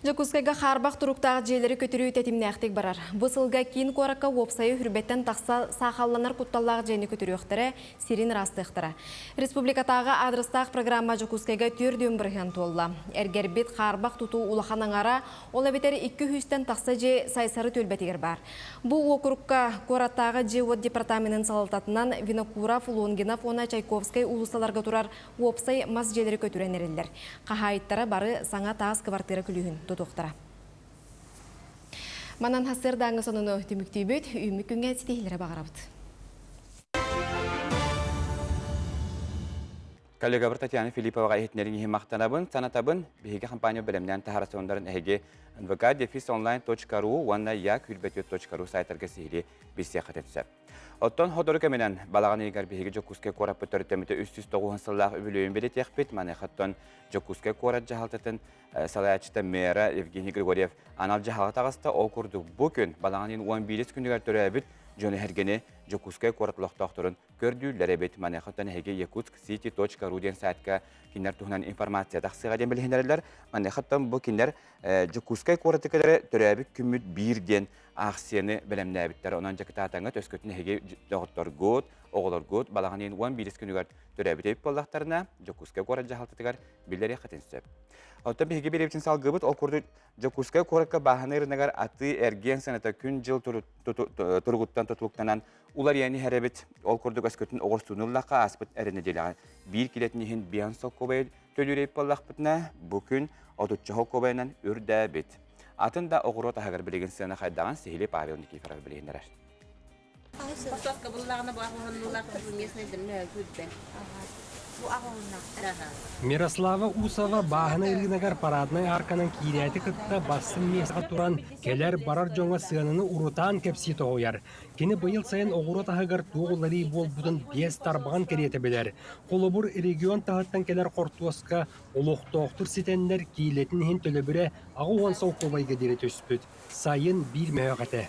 Жокускайга харбақ тұруқтағы жерлері көтірі тәтімнәқтік барар. Бұсылға кейін қораққа опсайы хүрбеттен тақса сақалланар құтталлағы жені көтірі өқтірі сирин растықтыра. Республикатағы адрестақ программа Жокускайга түрден бірген толла. Әргербет харбақ тұту улахан аңара, ол әбетері 200-тен тақса же сайсары төлбетігер бар. Бұл округка қораттағы жеуот департаментін салататынан Винокуров, Лонгинов, она Чайковскай улысаларға тұрар опсай мас жерлері көтірен ерелер. Қахайыттары бары саңа тағыз квартира күлігін доқтыра. Манан хасыр даңы сонуны түміктейбет, үймі күнге стейлері бағарабыд. Коллега бір Татьяна Филипповаға ехетнерін ехе мақтанабын, санатабын, бейге компания білімден тахарасондарын әйге nvk-online.ru, уанна ya-kulbetiyot.ru сайтарға сейлі бесе қатетсі. Оттон ходору көменен балаған егер бейге Жокускай корат бұттырыттамыты үстіс-тоғуын сыллағы үбілуін бері текпет, манайқаттон Жокускай корат жағалтатын салаячыта мэра Евгений Григорьев анал жағалтағысты ол күрді бүкін балағанын 11 күндігер түрі әбіт Жоны әргені Жокускай коратлықтақтырын көрдүлер әбет манайқаттан әйге yakutskcity.ru ден сайтқа кинер тұғынан информация тақсыға ден білгендерілер. Манайқаттан бұл кинер Жокускай коратыкелері түрі әбіт күміт бірден ақсияны білімді әбіттер. Онан жақыта атаңы төскөтін әйге доғыттар год, оғылар год балағанын 11 күндігер түрі әбіт әбіт болдақтарына Жокускай корат жағалтытығар білдері қатын сөп. Оттан бейге беребетін салғыбыт, ол көрді Жокускай коратқа бағанырынығар аты әрген саната күн жыл тұрғыттан тұтылықтанан улар яны әребет ол көрді өскөтін оғырсуыныллаққа аспыт әріне деліға бір келетінігін биян соқ көбайыл төлірейп боллақпытына бүкін отутчахо көбайынан үрді әбет. Атын да оғыру тағығыр білеген сыны қайдаған Сейле Павел Никифоров білгендер. Мирослава Усова бағына иргінагар парадной арканын кирияти кытта бассын месқа туран келер барар жоңа сыяныны урутан кепси тоғыяр. Кені бұйыл сайын оғыру тағығар туғылары бол бұдын 5 тарбаған кереті білер. Қолыбыр регион тағыттан келер қортуасқа олуқтоқтыр сетенлер кейлетін хен төлі ағуан сау қолайға дере төспіт. Сайын бір мәуақаты.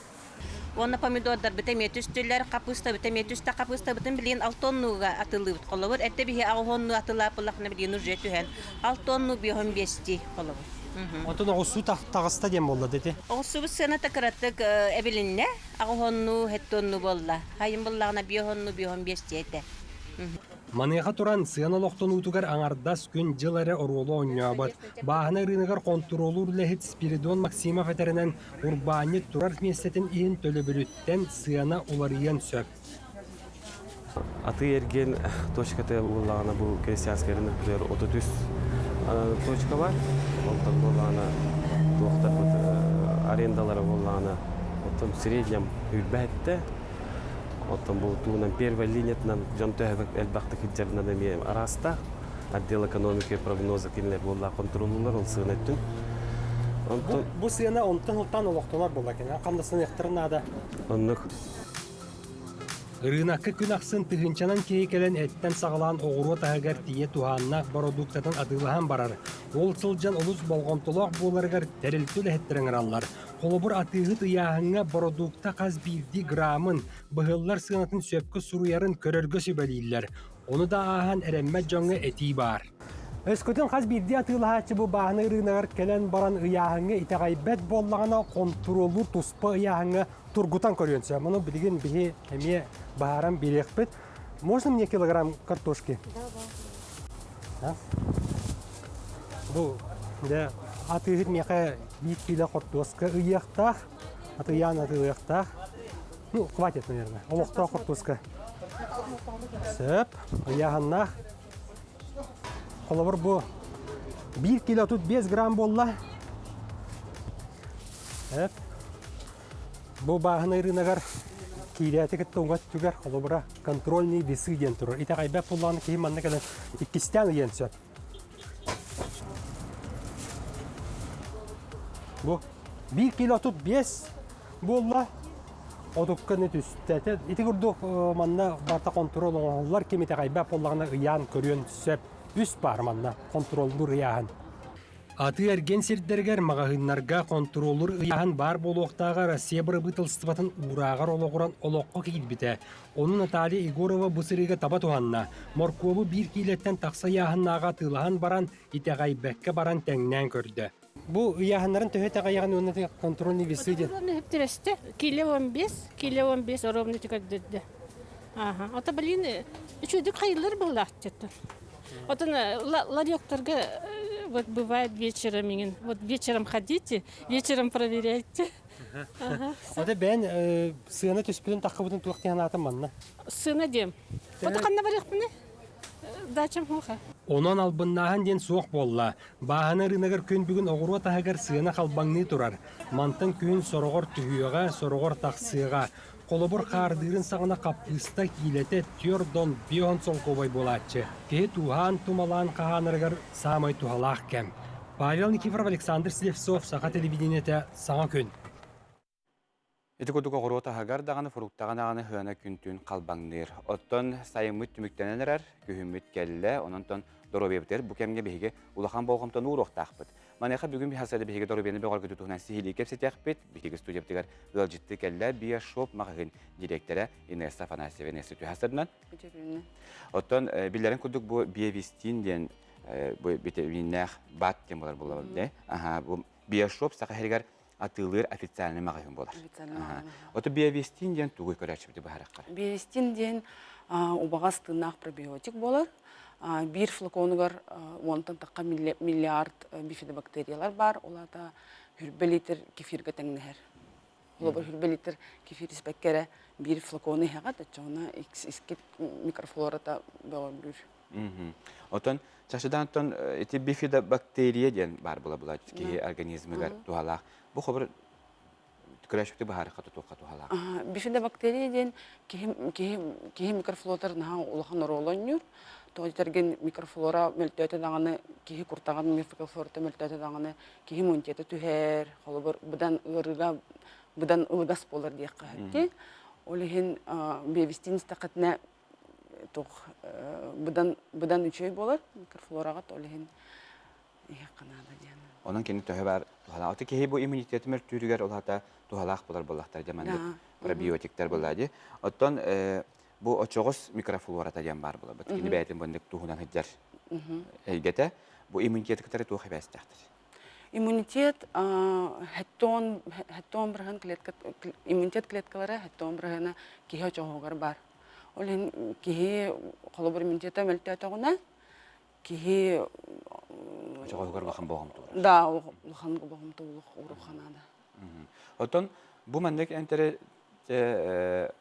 Оны помидордар бітеме түстілер, қапыста бітеме түсті қапыста бітім білген 6 тоннуға атылып қолыбыр. Әтті біге ағуанну атылап ұлақына білген үрже түхен. 6 тонну 15 қолыбыр. Отын оғысу тағыста дем болды деді? Оғысу біз сына тақыраттық әбілінне ағуанну хеттонну болла. Хайын боллағына 15 деді. Манайға туран сыяна лоқтон утугар аңардас күн жылары оролу ойнуабыд. Бағына рынығар контролу үрләхет Спиридон Максимов әтерінен урбаны турар местетін иін төлі бүліттен сыяна оларыян сөп. Atı ergen точката буллағана бұл крестьянский рынок білер 33 точка бар. Онтан буллағана тоқтар арендалары буллағана отын в среднем үлбәтті. Отын бұл туынан первая линиятынан жан төхәбәк әлбәқті кіттерінен әме араста. Отдел экономики и прогнозы келінер болла контролулар, ол сығын әттін. Бұл сыйына онтын ұлттан олықтылар бұл әкен, қамдасын еқтірін ада. Онық. Рынаққа күн ақсын тығынчанан кейкелен әттен сағылан оғыру тағығар тие туғаннақ продуктатын адылыған барар. Ол сылжан олыс болғантылақ боларғар тәрілтіл әттеріңір аллар. Қолыбыр атығыт ұяғыңа продукта қаз бірді грамын бұғыллар сығынатын сөпкі сұруярын көріргі сөбәлейлер. Оны да ағын әрәммәт жоңы әтей бар. Өскөтін қаз бірді атылағачы бұл бағыны ұрынағыр кәлін баран ұяғыңа итағайбәт боллағына контролу тұспы ұяғыңа тұргутан көрінсе. Мұны білген біге әме бағарам берек бет. Можно мне килограмм картошки? Да. Бұл атығыт меқа 2 кило картошка ұяқтақ, атыян атығықтақ. Ну, хватит, наверное. Олықта картошка. Сөп, ұяғаннақ. Қолабыр бұл 1 кило тут 5 грамм болла. Бұл бағыны ұрынағар кейләті кітті оңға түгер. Қолабыра контрольный весы ден тұрыр. Итақ айбәп боллағаны кейім манны кәлін 2-стен ұйен сөп. Бұл 1 кило тут 5 болла. Одукканы түстәті. Ити күрдік манна барта контрол оңғалар кеметі ғайбәп олағына ұян көрген сөп. Үс бар манна контролдыр ұяғын. Аты әрген сердергер мағағынларға контролдыр ұяғын бар болуқтаға Россия бұры бұтылстыватын ұрағар олығыран олыққа кейдбіті. Оның Наталья Егорова бұсырыға таба туғанна. Морковы 1 килеттен тақса яғыннаға тылаған баран, ите ғайбәкке баран тәңнен көрді. Бұл ұяғынларын төхет ағаяғын өңіті контрольный весы де? Кило 15 ровно тікаддеді. Ота білін, үшөдік қайылар бұл ақтетті. Отын ларьоктарға вот бывает вечером, вот вечером ходите, вечером проверяйте. Ота бән сыны түспілін таққы бұтын туақтиян атым манна? Сыны дем. Ота қанна барық бұны? Дачам хуха. Онан албыннағын ден соқ болла. Бағаны рынығыр күн бүгін оғыруа тағығар сыны қалбаңны тұрар. Мантын күн сорғыр түхүйіға, сорғыр тақсыға. Қолыбыр қардырын сағына қаппыста кейлеті түрдон бион сол қобай болатшы. Кей туған тумалан қағанырғыр самай туғалақ кәм. Павел Никифоров, Александр Слевцов, Сақа телевидениеті саңа күн. Эти көтүк оғыруа тағығар дағаны фруктаған ағаны хыана күнтін қалбаңныр. Оттон сайымыт түміктененерер, күйімміт кәлі, онантон доробебдер бұл кәмге бейге улахан болғымтан уроқтақпыт. Манеха бүгін бихасады бейге доробені беғар көту тұғынан сихили кепсетяқпыт, бейге студияптығар ғылжитті кәлі бия шоп мағығын директора Инесса Афанасьева Инесса түйхасырынан. Оттон білерін көтүк бұл биявистин ден бітевиннәқ бат ден болар болар. Бия шоп сақа хәрігер атылыр официальный мағайын болар. Оты биявистин ден туғый көрәтші біті бұхараққар? Биявистин ден убағас тынақ пробиотик болар. Bir флаконығар онтан таққа миллиард бифидобактериялар бар. Олата хүрбелитер кефирге тәңнігер. Олабар хүрбелитер кефир іспәккері bir флаконы хәғат, әтчоғына искет микрофлората бағар бүр. Отын, чашыдан тон эти бифидобактерия ден бар бұла ки организмігер туғалақ. Бұл қобыр көрәшіпті бұхары қату тоққа туғалақ. Бифидобактерия ден кеге микрофлотар наға олақан оролан юр. Тоғытерген микрофлора мөлтөті дағаны, кеге құртаған микрофлората мөлтөті дағаны, кеге иммунитеті түхер, бұдан ылғас болар дейік қағытте. Олығын бейвестин істақытына бұдан үшөй болар, микрофлорағат олығын ең қанады дейін. Onun kendi töhe var tuhala. Oti kehi bu immuniteti mer türüger olata tuhalaq bolar bolaqtar jamanda probiotikler boladi. Otton bu oçoğuz mikroflora tajan bar bolar. Kendi beytin bondik tuhunan hijjar. Egete bu immuniteti kitari tuhi bestaktir. Иммунитет хеттон браган клетка иммунитет клеткалары хеттон брагана кихе чогогар бар. Олен кихе холобор иммунитета мелтетогуна кихе чогогар бахан богам тур. Да, лахан богам тур уруханада. Отон bu mendek entere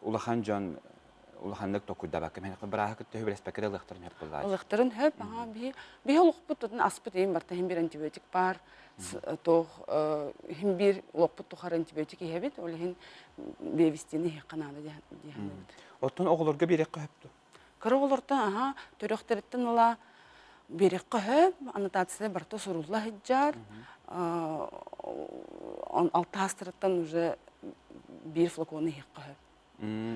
улахан жон улаханнык токуйда баккам хәнәк бараһы көттө хүбелес пәкәдә лыхтырын һәп буллар. Лыхтырын һәп, би локпут тотын аспыт ем барта һәм бир антибиотик бар. Тох һәм бир локпут тухар антибиотик һәбит, ул һәм бевистине хәканада дигән. Оттон оглорга бирек кәптү. Кырыгыларда, төрөхтәреттен ала берек кәһәп, аннотация барта сурулла һиҗар. Алтастырттан уже бир флаконы кәһәп.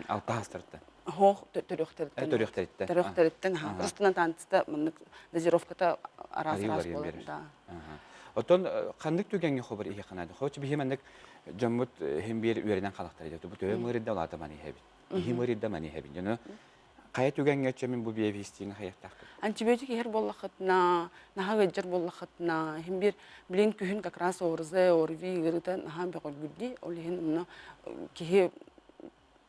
Алтастырттан. Хох төрөхтәреттен. Төрөхтәреттен, Рустан тантыста дозировката арас булды. Оттон кандык түгәнгә хәбәр ihe канады. Хоч бихемендек жаммут һәм бир үренән халыктар иде. Бу төе мөридә лата мани һәбит. Ihe мөридә мани һәбит. Яны кая түгәнгә чәмен бу биевистин хаяктак. Антибиотик һәр буллахытна, нахагыҗыр буллахытна, һәм бир билен күһен как раз орзе, орви гырытан һәм бер гүдди, ул һәм моны киһе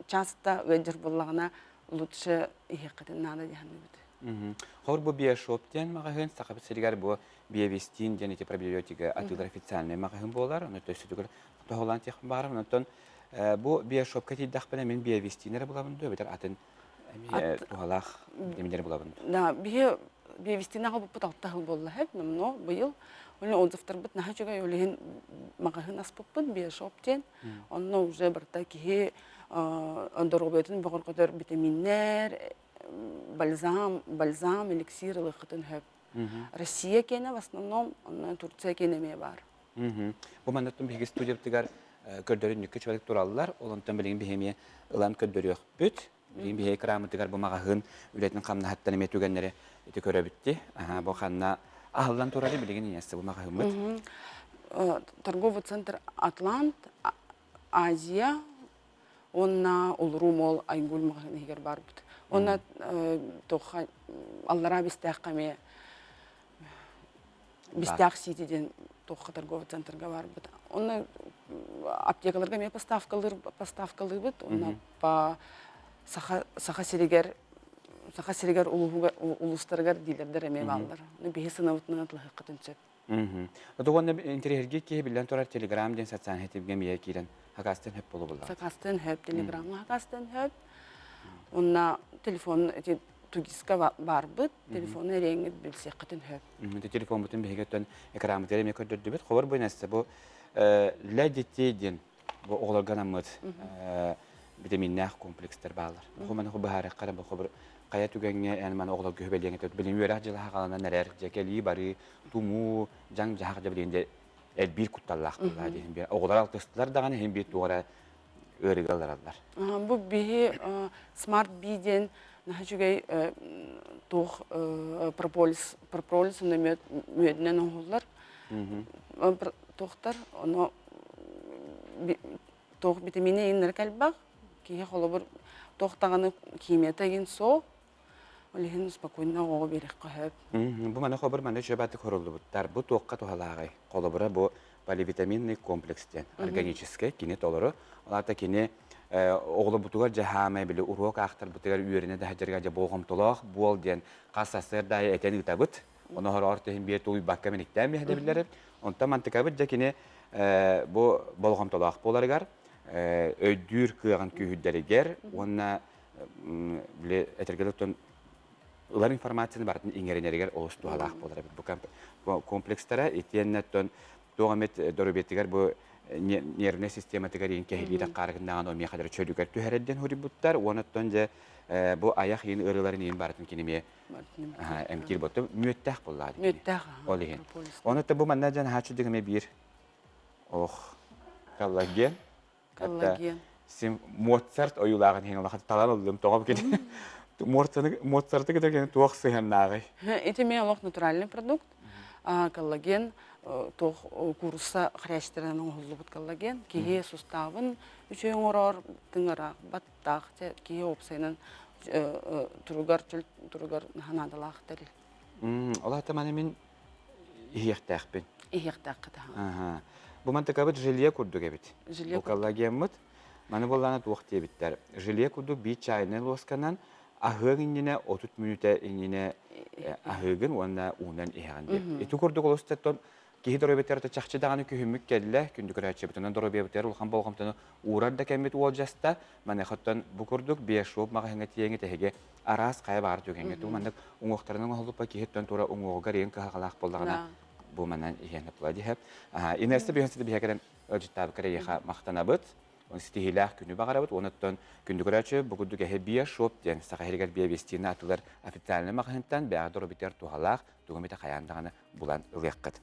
часто гыҗыр буллагына лучше ihe кытын нада дигән. Хор бу биошоптен магазин сакап сиргәр бу биевистин және те пробиотика атылар официальный магазин булар. Аны төсү түгел. Тоһолан тех бар. Онтон бу биошопка тидәх белән мен биевистиннәр булабын дөбетер атын туһалах демиләр булабын. Да, биевистиннәр бу путалта хил булла һәп, но быел ул онзыфтыр бит наһа чыга өлен магазин аспыппын биошоптен. Онны уже барта киһе андоробетин багыр кадәр витаминнәр, бальзам, эликсирлы хытын һәп. Россия кене в основном, Турция кенеме бар. Бу мандаттан беге студия тигәр көдөрүн нике чалык тураллар, олонтан белеген бехеме ылан көдөрүк бүт. Билген бехе крамы тигәр бу магазин үлетнең камна хаттан эме түгәннәре ите көрә битте. Бу ханна ахылдан туралы билеген ясы бу магазин бит. Торговый центр Атлант, Азия, онна Улрумол Айгул магазин һигәр бар бит. Онна тоха Аллара бистәккәме Бистяк ситиден тоха торговый центрга бар бит. Онна аптекаларга ме поставкалар бит. Онна по саха сиригер улустаргар дилердер эме балдар. Бехисынавытнан атлыгы кытынчы. Отогонда интерьерге ки билен торар телеграм ден сатсан хетибге мия кирен хакастен хеп болу булар. Хакастен хеп телеграм хакастен хеп. Онна телефон эти тугиска бар бит, телефоны реңит билсе кытын хеп. Телефон бутын бегеттен экран тереме көдөрдү бит. Хобар бойнасы бу ләдитеден бу оглорганамыт витаминнах комплекстер балар. Бу мен хобар хараккара бу хобар кая түгәнгә яны мен оглор көбелгән тет билем юрак җыла хагалана нәрәр җәкәли бары туму җаң җахар җабринде бир кутталлах булар дигән бер оглор алтыстылар даганы һәм бит тугара өригәләрләр. Бу бихи смарт биден нахҗугай тух прополис мөднән оглар. Тохтар аны тох витамины иннер калбак ки холобыр тохтаганы кимията ген со олehen спокойно ого берек кахып. Бу менә хабар менә җәбәте корылды буттар. Бу токка тохалагай. Холобыра бу поливитаминный комплекстен органический кине толору. Аларда кине оглы бутуга җәһәмә биле урок ахтар бутыгар үйренә дә һәҗәргә җә болгам толак бул дигән кассасыр да әтән үтәбит. Оны харарты һәм бер туй бакка мен иттәм мәһдә билләр. Онта мантыкабит җә кине бу болгам толак буларгар өйдүр кыган күһүддәрегәр онна биле этергелектон улар информацияны бартын иңеренергер олысту алақ болар. Бу комплекстара етеннеттен тоғамет дөрөбеттігер бу нервный система тегерин кәһилиде каргындан о мехадыр чөлүгөр түһәрден хурибуттар. Онаттан же бу аяк ен ырыларын ен бартын кинеме эмкир боту мүттәх буллар. Мүттәх. Олеген. Онатта бу манна жан хачы дигеме бир коллаген. Коллаген. Сим Моцарт оюлаган һен алга талалдым тоғап кете. Моцарты кеткен туақ сыйганнагы. Это мелок натуральный продукт. Коллаген тох курса хряштерен оглубут коллаген. Кие суставын үчөң орор тыңара баттак кие опсайнын туругар ханадалах терил. Алла таманы мен ихтәхпен. Ихтәхта. Ага. Бу мантакабыт жилия курдуга бит. Бу коллаген мут. Маны боллана туақ тебиттер. Жилия курду би чайны лосканан ahıgınne 30 minüte inine ahıgın ona unan ihande. Etu kurdu kolostatan Kihi dorobetler to çakçı dağını kühümmük kelle kündü kıraçı bütünden dorobetler ulhan bolğamtını uğrar da kemmet olcasta mane xottan bu kurduk bir şop mağahına tiyenge tehege aras kaya bar tөгenge tu mandak uŋoqtarının holupa kihetten tora uŋoğgar yen kahalaq bolğana bu manan ihene pladi hep. Inerse bihansı bihakeren ölçütab kare yaha maqtanabıt. On stihilah günü bağırabıt, onattan gündü kıraçı bu kudduk ehe bir şop diyen sahiriger bir vestiyini atılar afitaline mağahıntan beğer dorobiter tuhalaq tuğumita kayandağını bulan ılıyakkat.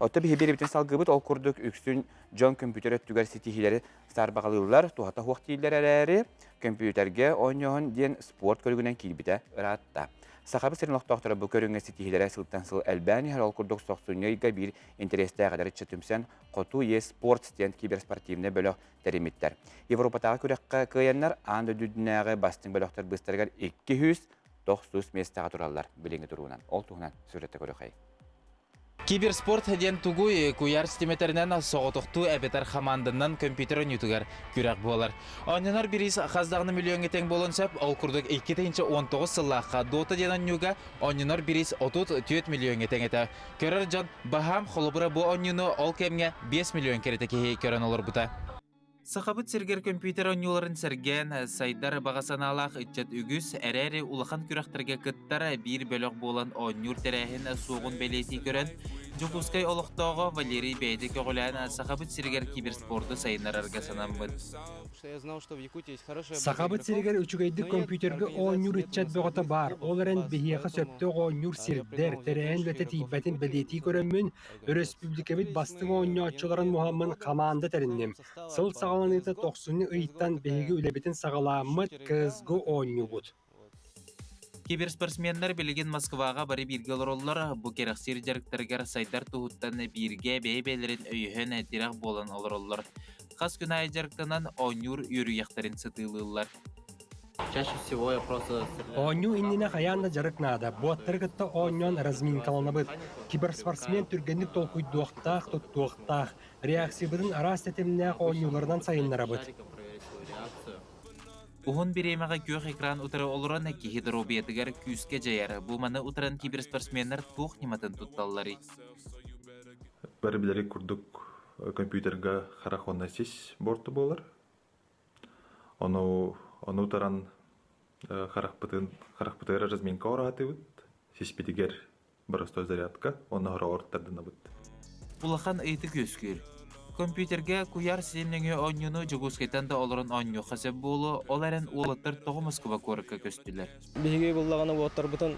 Otta bir bitin salgıbıt ol kurduk üksün John kompüteret tüger stihileri sarbağalılılar tuhata hoqtiyiller ereri kompüterge oynuyon diyen sport kölgünen kilbite ıratta. Sahabı serin oqtaqtara bu körünge stihilere sıltan sıl Albani her ol kurduk soqsunyayga bir interestaya kadar çatımsen qotu ye sport diyen kibersportivne bölü terimitler. Evropatağı kürekka kıyanlar anda düdünäge bastın bölüqtar bıstargar 200-900 mestağa turallar bilingi durunan. Ol tuğunan sürette körüqay. Киберспорт hedien tuguy kuyar stimeterinden soğutuktu ebeter hamandından kompüter oynutugar kürek bolar. Oynanar biriz hazdağını milyon geten bolonsap ol kurduk 2019 sılaqqa Dota denen yuga oynanar biriz 34 milyon geten ete. Körer jan baham holubura bu oyunu ol kemge 5 milyon kereteki kören olur buta. Sahabıt serger kompüter oynuların sergen saydar bağasanalaq içet ügüs ereri ulaqan kürekterge kıttara bir bölük bolan oynuyor terehin soğun beleti gören Jokuskay oluqtoğu Valeri Beydik oğulan sahabıt serger kibersportu sayınar argasanamıd. Sahabıt serger üçügeydik kompüterge oynuyor içet boğata bar. Olaren bihiyaqa söptü oynuyor sirder terehin ve tetibetin beleti görenmün Respublikabit bastın oynuyorçuların Muhammed kamanda terinnim. Sıl sağlanıta 90'lı ıyıttan beygi ülebitin sağalamıd kızgı oynuyor. Kibersportsmenler bilgin Moskvaga bari birge olurlar. Bu kereksir jarıktargar saydar tuhuttan birge beybelerin öyühön direk bolan olurlar. Kas günay jarıktanan oynuyor yürüyeklerin sıtılırlar. Oynu innine kayanda jarıknada. Bu attırgıtta oynuyan razminkalanabıd. Kibersportsmen türgenlik tolkuyduqtaq tuttuqtaq. Reaksiyabıdın aras tetemine oynulardan sayınlarabıd. Uhun biremeğe gök ekran utara oluran ki hidrobiyetigar küske jayar. Bu mana utaran kibersportsmenler tuğ nimatın tuttalları. Bari bileri kurduk kompüterga xaraqonna sis bortu bolar. Onu utaran xaraqpıtara razminka oratıbıd. Sis bitiger barosто зарядка, onu hora ortardınabıd. Ulaqan ıyti göskür. Kompüterge kuyar sistemlenge oyunu Joguskaytan da oluran oyunu xasab bolu, olaren ulatır toğu Moskva korka köstüler. Bihige bullagana ulatır bütün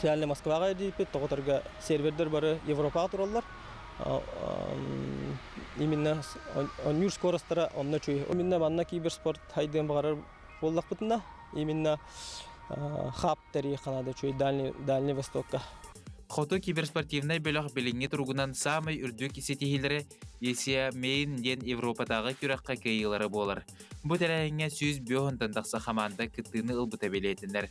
Seyalle Moskvaga edip, toğutarga serverler barı Evropaga turallar. Именно oynuyor skorastara onna çöy. Именно manna kibersport hayden bağırır bollaq bütünda. Именно хаб tarixana da çöy Дальний Востокка. Xotu kibersportivnay bölük bilingi turgunan samay ürdük setihileri Yesiya Main yen Evropadağı kürekka kıyıları bolar. Bu terehine süz biohundan taqsa xamanda kıttığını ılbıta biletinler.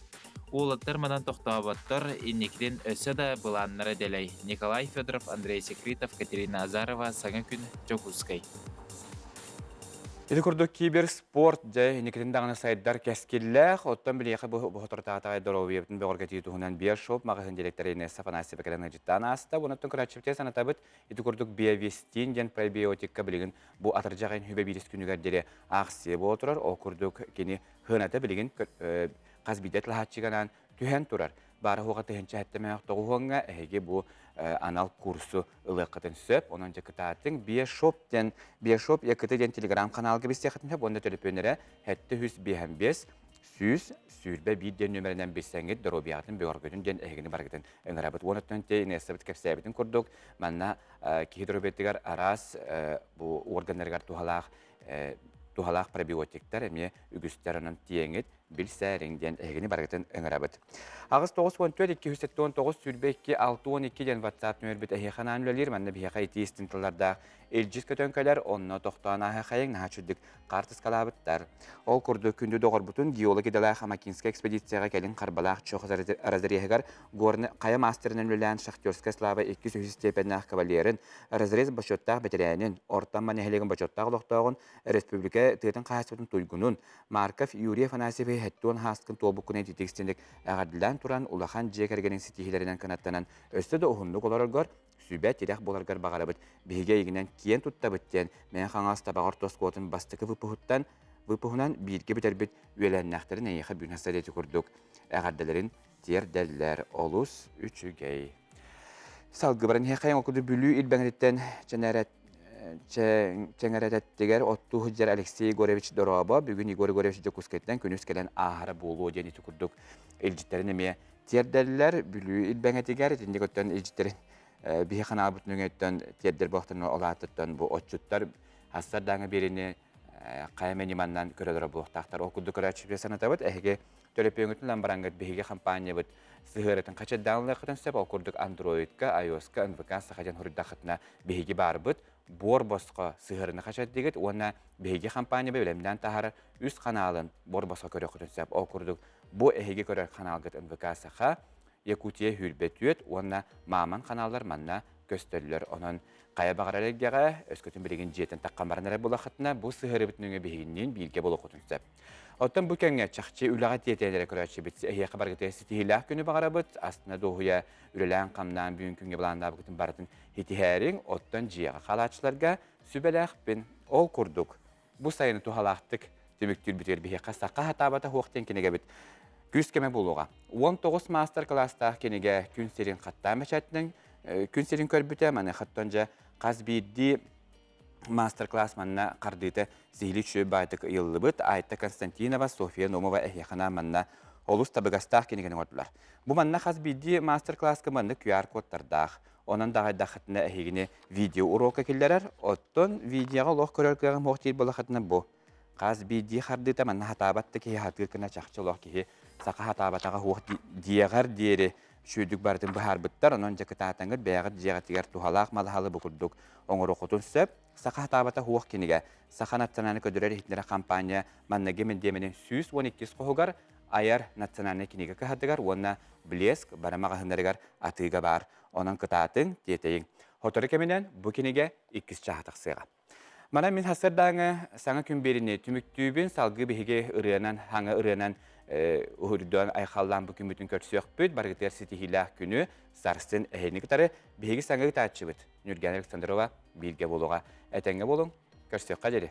Oğlatlar manan toxtabattar innikden öse da bulanlara delay. Nikolay Fedorov, Andrei Sekretov, Katerina Azarova, Sağa Gün, Jokuskay. Idi kurduk kibersport jay nikrin dağına saydar keskiller ottan biliyaqı bu hotortağa doroviyetin bir orgati tuhunan bir şop mağazın direktörüne safanası beklenen cidden asta bunun kuraçıpte sanatabat idi kurduk biovestin gen prebiotika bilgin bu atıracağın hübe biris günügerdere aksiye bu oturur o kurduk kini hınata bilgin qazbidet lahatçıganan tühen turar. Bara hoğatı hençe etmemek doğuğuna ehege bu anal kursu ılıqıtın söp. Onunca kıtaatın bir shop yakıtı den telegram kanal gibi istihatın hep onda telefonlara hette 105 süz sürbe bir den nömerinden bilsengit dorobiyatın bir orgötün den ehegini bargıtın. Engarabıt onutun te nesabit kefsabitin kurduk. Manna ki hidrobetigar aras bu organlargar tuhalaq prebiotikler emye ügüstlerinin tiyengit bilsərindən ehgini bargıtın engarabıt. Ağız 9.4-279 sürbe 2-6-12 den WhatsApp nömerbit ehexanan ülelir. Manna biheqa iti istintilarda elcis kötönkeler onunla toxtana ahayın naha çüddük qartız kalabıtlar. Ol kurdu kündü doğur bütün geologi dalaq amakinska ekspedisiyaga kelin qarbalaq çoğuz arazariyegar gorni qaya masterinin ülen Shakhterska slava 200 stepenah kavalerin arazarez başottaq beteriyanin ortam manehelegin başottaq loqtağın Respublika tığıtın qahasıbıtın tuygunun Markov Yuriy Afanasyev Быһы хэттуон хааскын туобуккуна титикстендик агардылан туран улахан жекергенин ситихилеринен канаттанан өстө да ухуннук олоргор сүбә тирах боларгар багарабыт. Биһиге игинен киен туттабыттен мен хаңаста багар тоскотун бастыкы выпухунан бирге битербит үеләннәхтерин эйхе бүнәсәдәти курдук. Агардаларын тер дәлләр олус үчүгей. Салгы баран хекайын окуду бүлүү илбәңреттен чәңәрәтәттегер отту хыджар Алексей Горевич Дороба бүгін Игорь Горевич Жокускеттен күнүс келен ахара болуу дени tukurduk. Илжиттерин эме тердәлләр бүлүү илбәңетегер тиндегөттөн илжиттерин бихи хана бутнугеттен тердер бактырны олаттан бу отчуттар хассар даңы берини каймениманнан көрөдөрө булуктактар окуду көрөчү санатабыт эге төлөпөңүтүн ламбарангат бихиге компания бит сыгыратын кача даунлыктан сеп окурдук Android-ка, iOS-ка, NVK сахадан хурдахатна бихиге барбыт борбоско сыгырны качат дегет уна бихиге компания белемден тахар үз каналын борбоско көрөкүтүн сеп окурдук бу эге көрөр каналгат NVK саха Якутия хүрбетүет уна маман каналдар манна көстөллөр онон кая багаралыгга өскөтүн билген жетен таккамбарнара булахатна бу сыгыры бүтүнгө бихигинен билге болокутун сеп Оттан bu kenge çakçı ülağa diyetelere körəçi bitsi ehiye xabar gitesi tihillah günü bağarabıt aslında doğuya ürelen qamdan büyün künge bulanda bugütün baratın hitiherin ottan ciyağa xalaçlarga sübelaq bin ol kurduk. Bu sayını tuhalaqtık tümüktür biter bihe qasaqqa hatabata huqten kenege bit. Küs keme buluğa. 19 master class'ta kenege kün serin qatta meçetinin kün serin körbüte mani xattanca qazbiddi Master class manna qardite zihli çö baytık yıllıbıt Ayta Konstantinova Sofia Nomova ehyaxana manna olus tabıgastaq kenigeni ordular. Bu manna xaz biddi master class manna QR kodtardaq. Onun dağı daxatına ehigini video uroka killerer. Otton videoga loq körörkəgən moqtil bolaxatına bu. Xaz biddi qardite manna hatabattı ki hatırkına çaqçı loq ki saqa hatabatağa hoq diyegar diyeri şüydük bardın bu harbıttar onun jakıtatangıt beyağı diyetiger tuhalaq malhalı bukurduk. Oңор окутун сөп, сақа табата хуақ кенеге, сақа национальный көдірер хитнері компания маннеге мендеменен 112 қоғығар, айар национальный кенеге көхадығар, онына Блеск барамаға хындарығар атыға бар. Оның кытатын детейін. Хоторы кеменен бұл кенеге 2 чағатық сыға. Мана мен хасырдаңы саңа күнберіне түміктүйбін салғы бігеге ұрыянан, хаңа ұрыянан Uhurdan ayxallan bu gün bütün kötüsü büt bargıtlar sitihillah günü sarsın ehini kıtarı bihigi sangı taçıbıt. Nurgen Aleksandrova bilge boluğa etenge bolun. Kötüsü qajeri.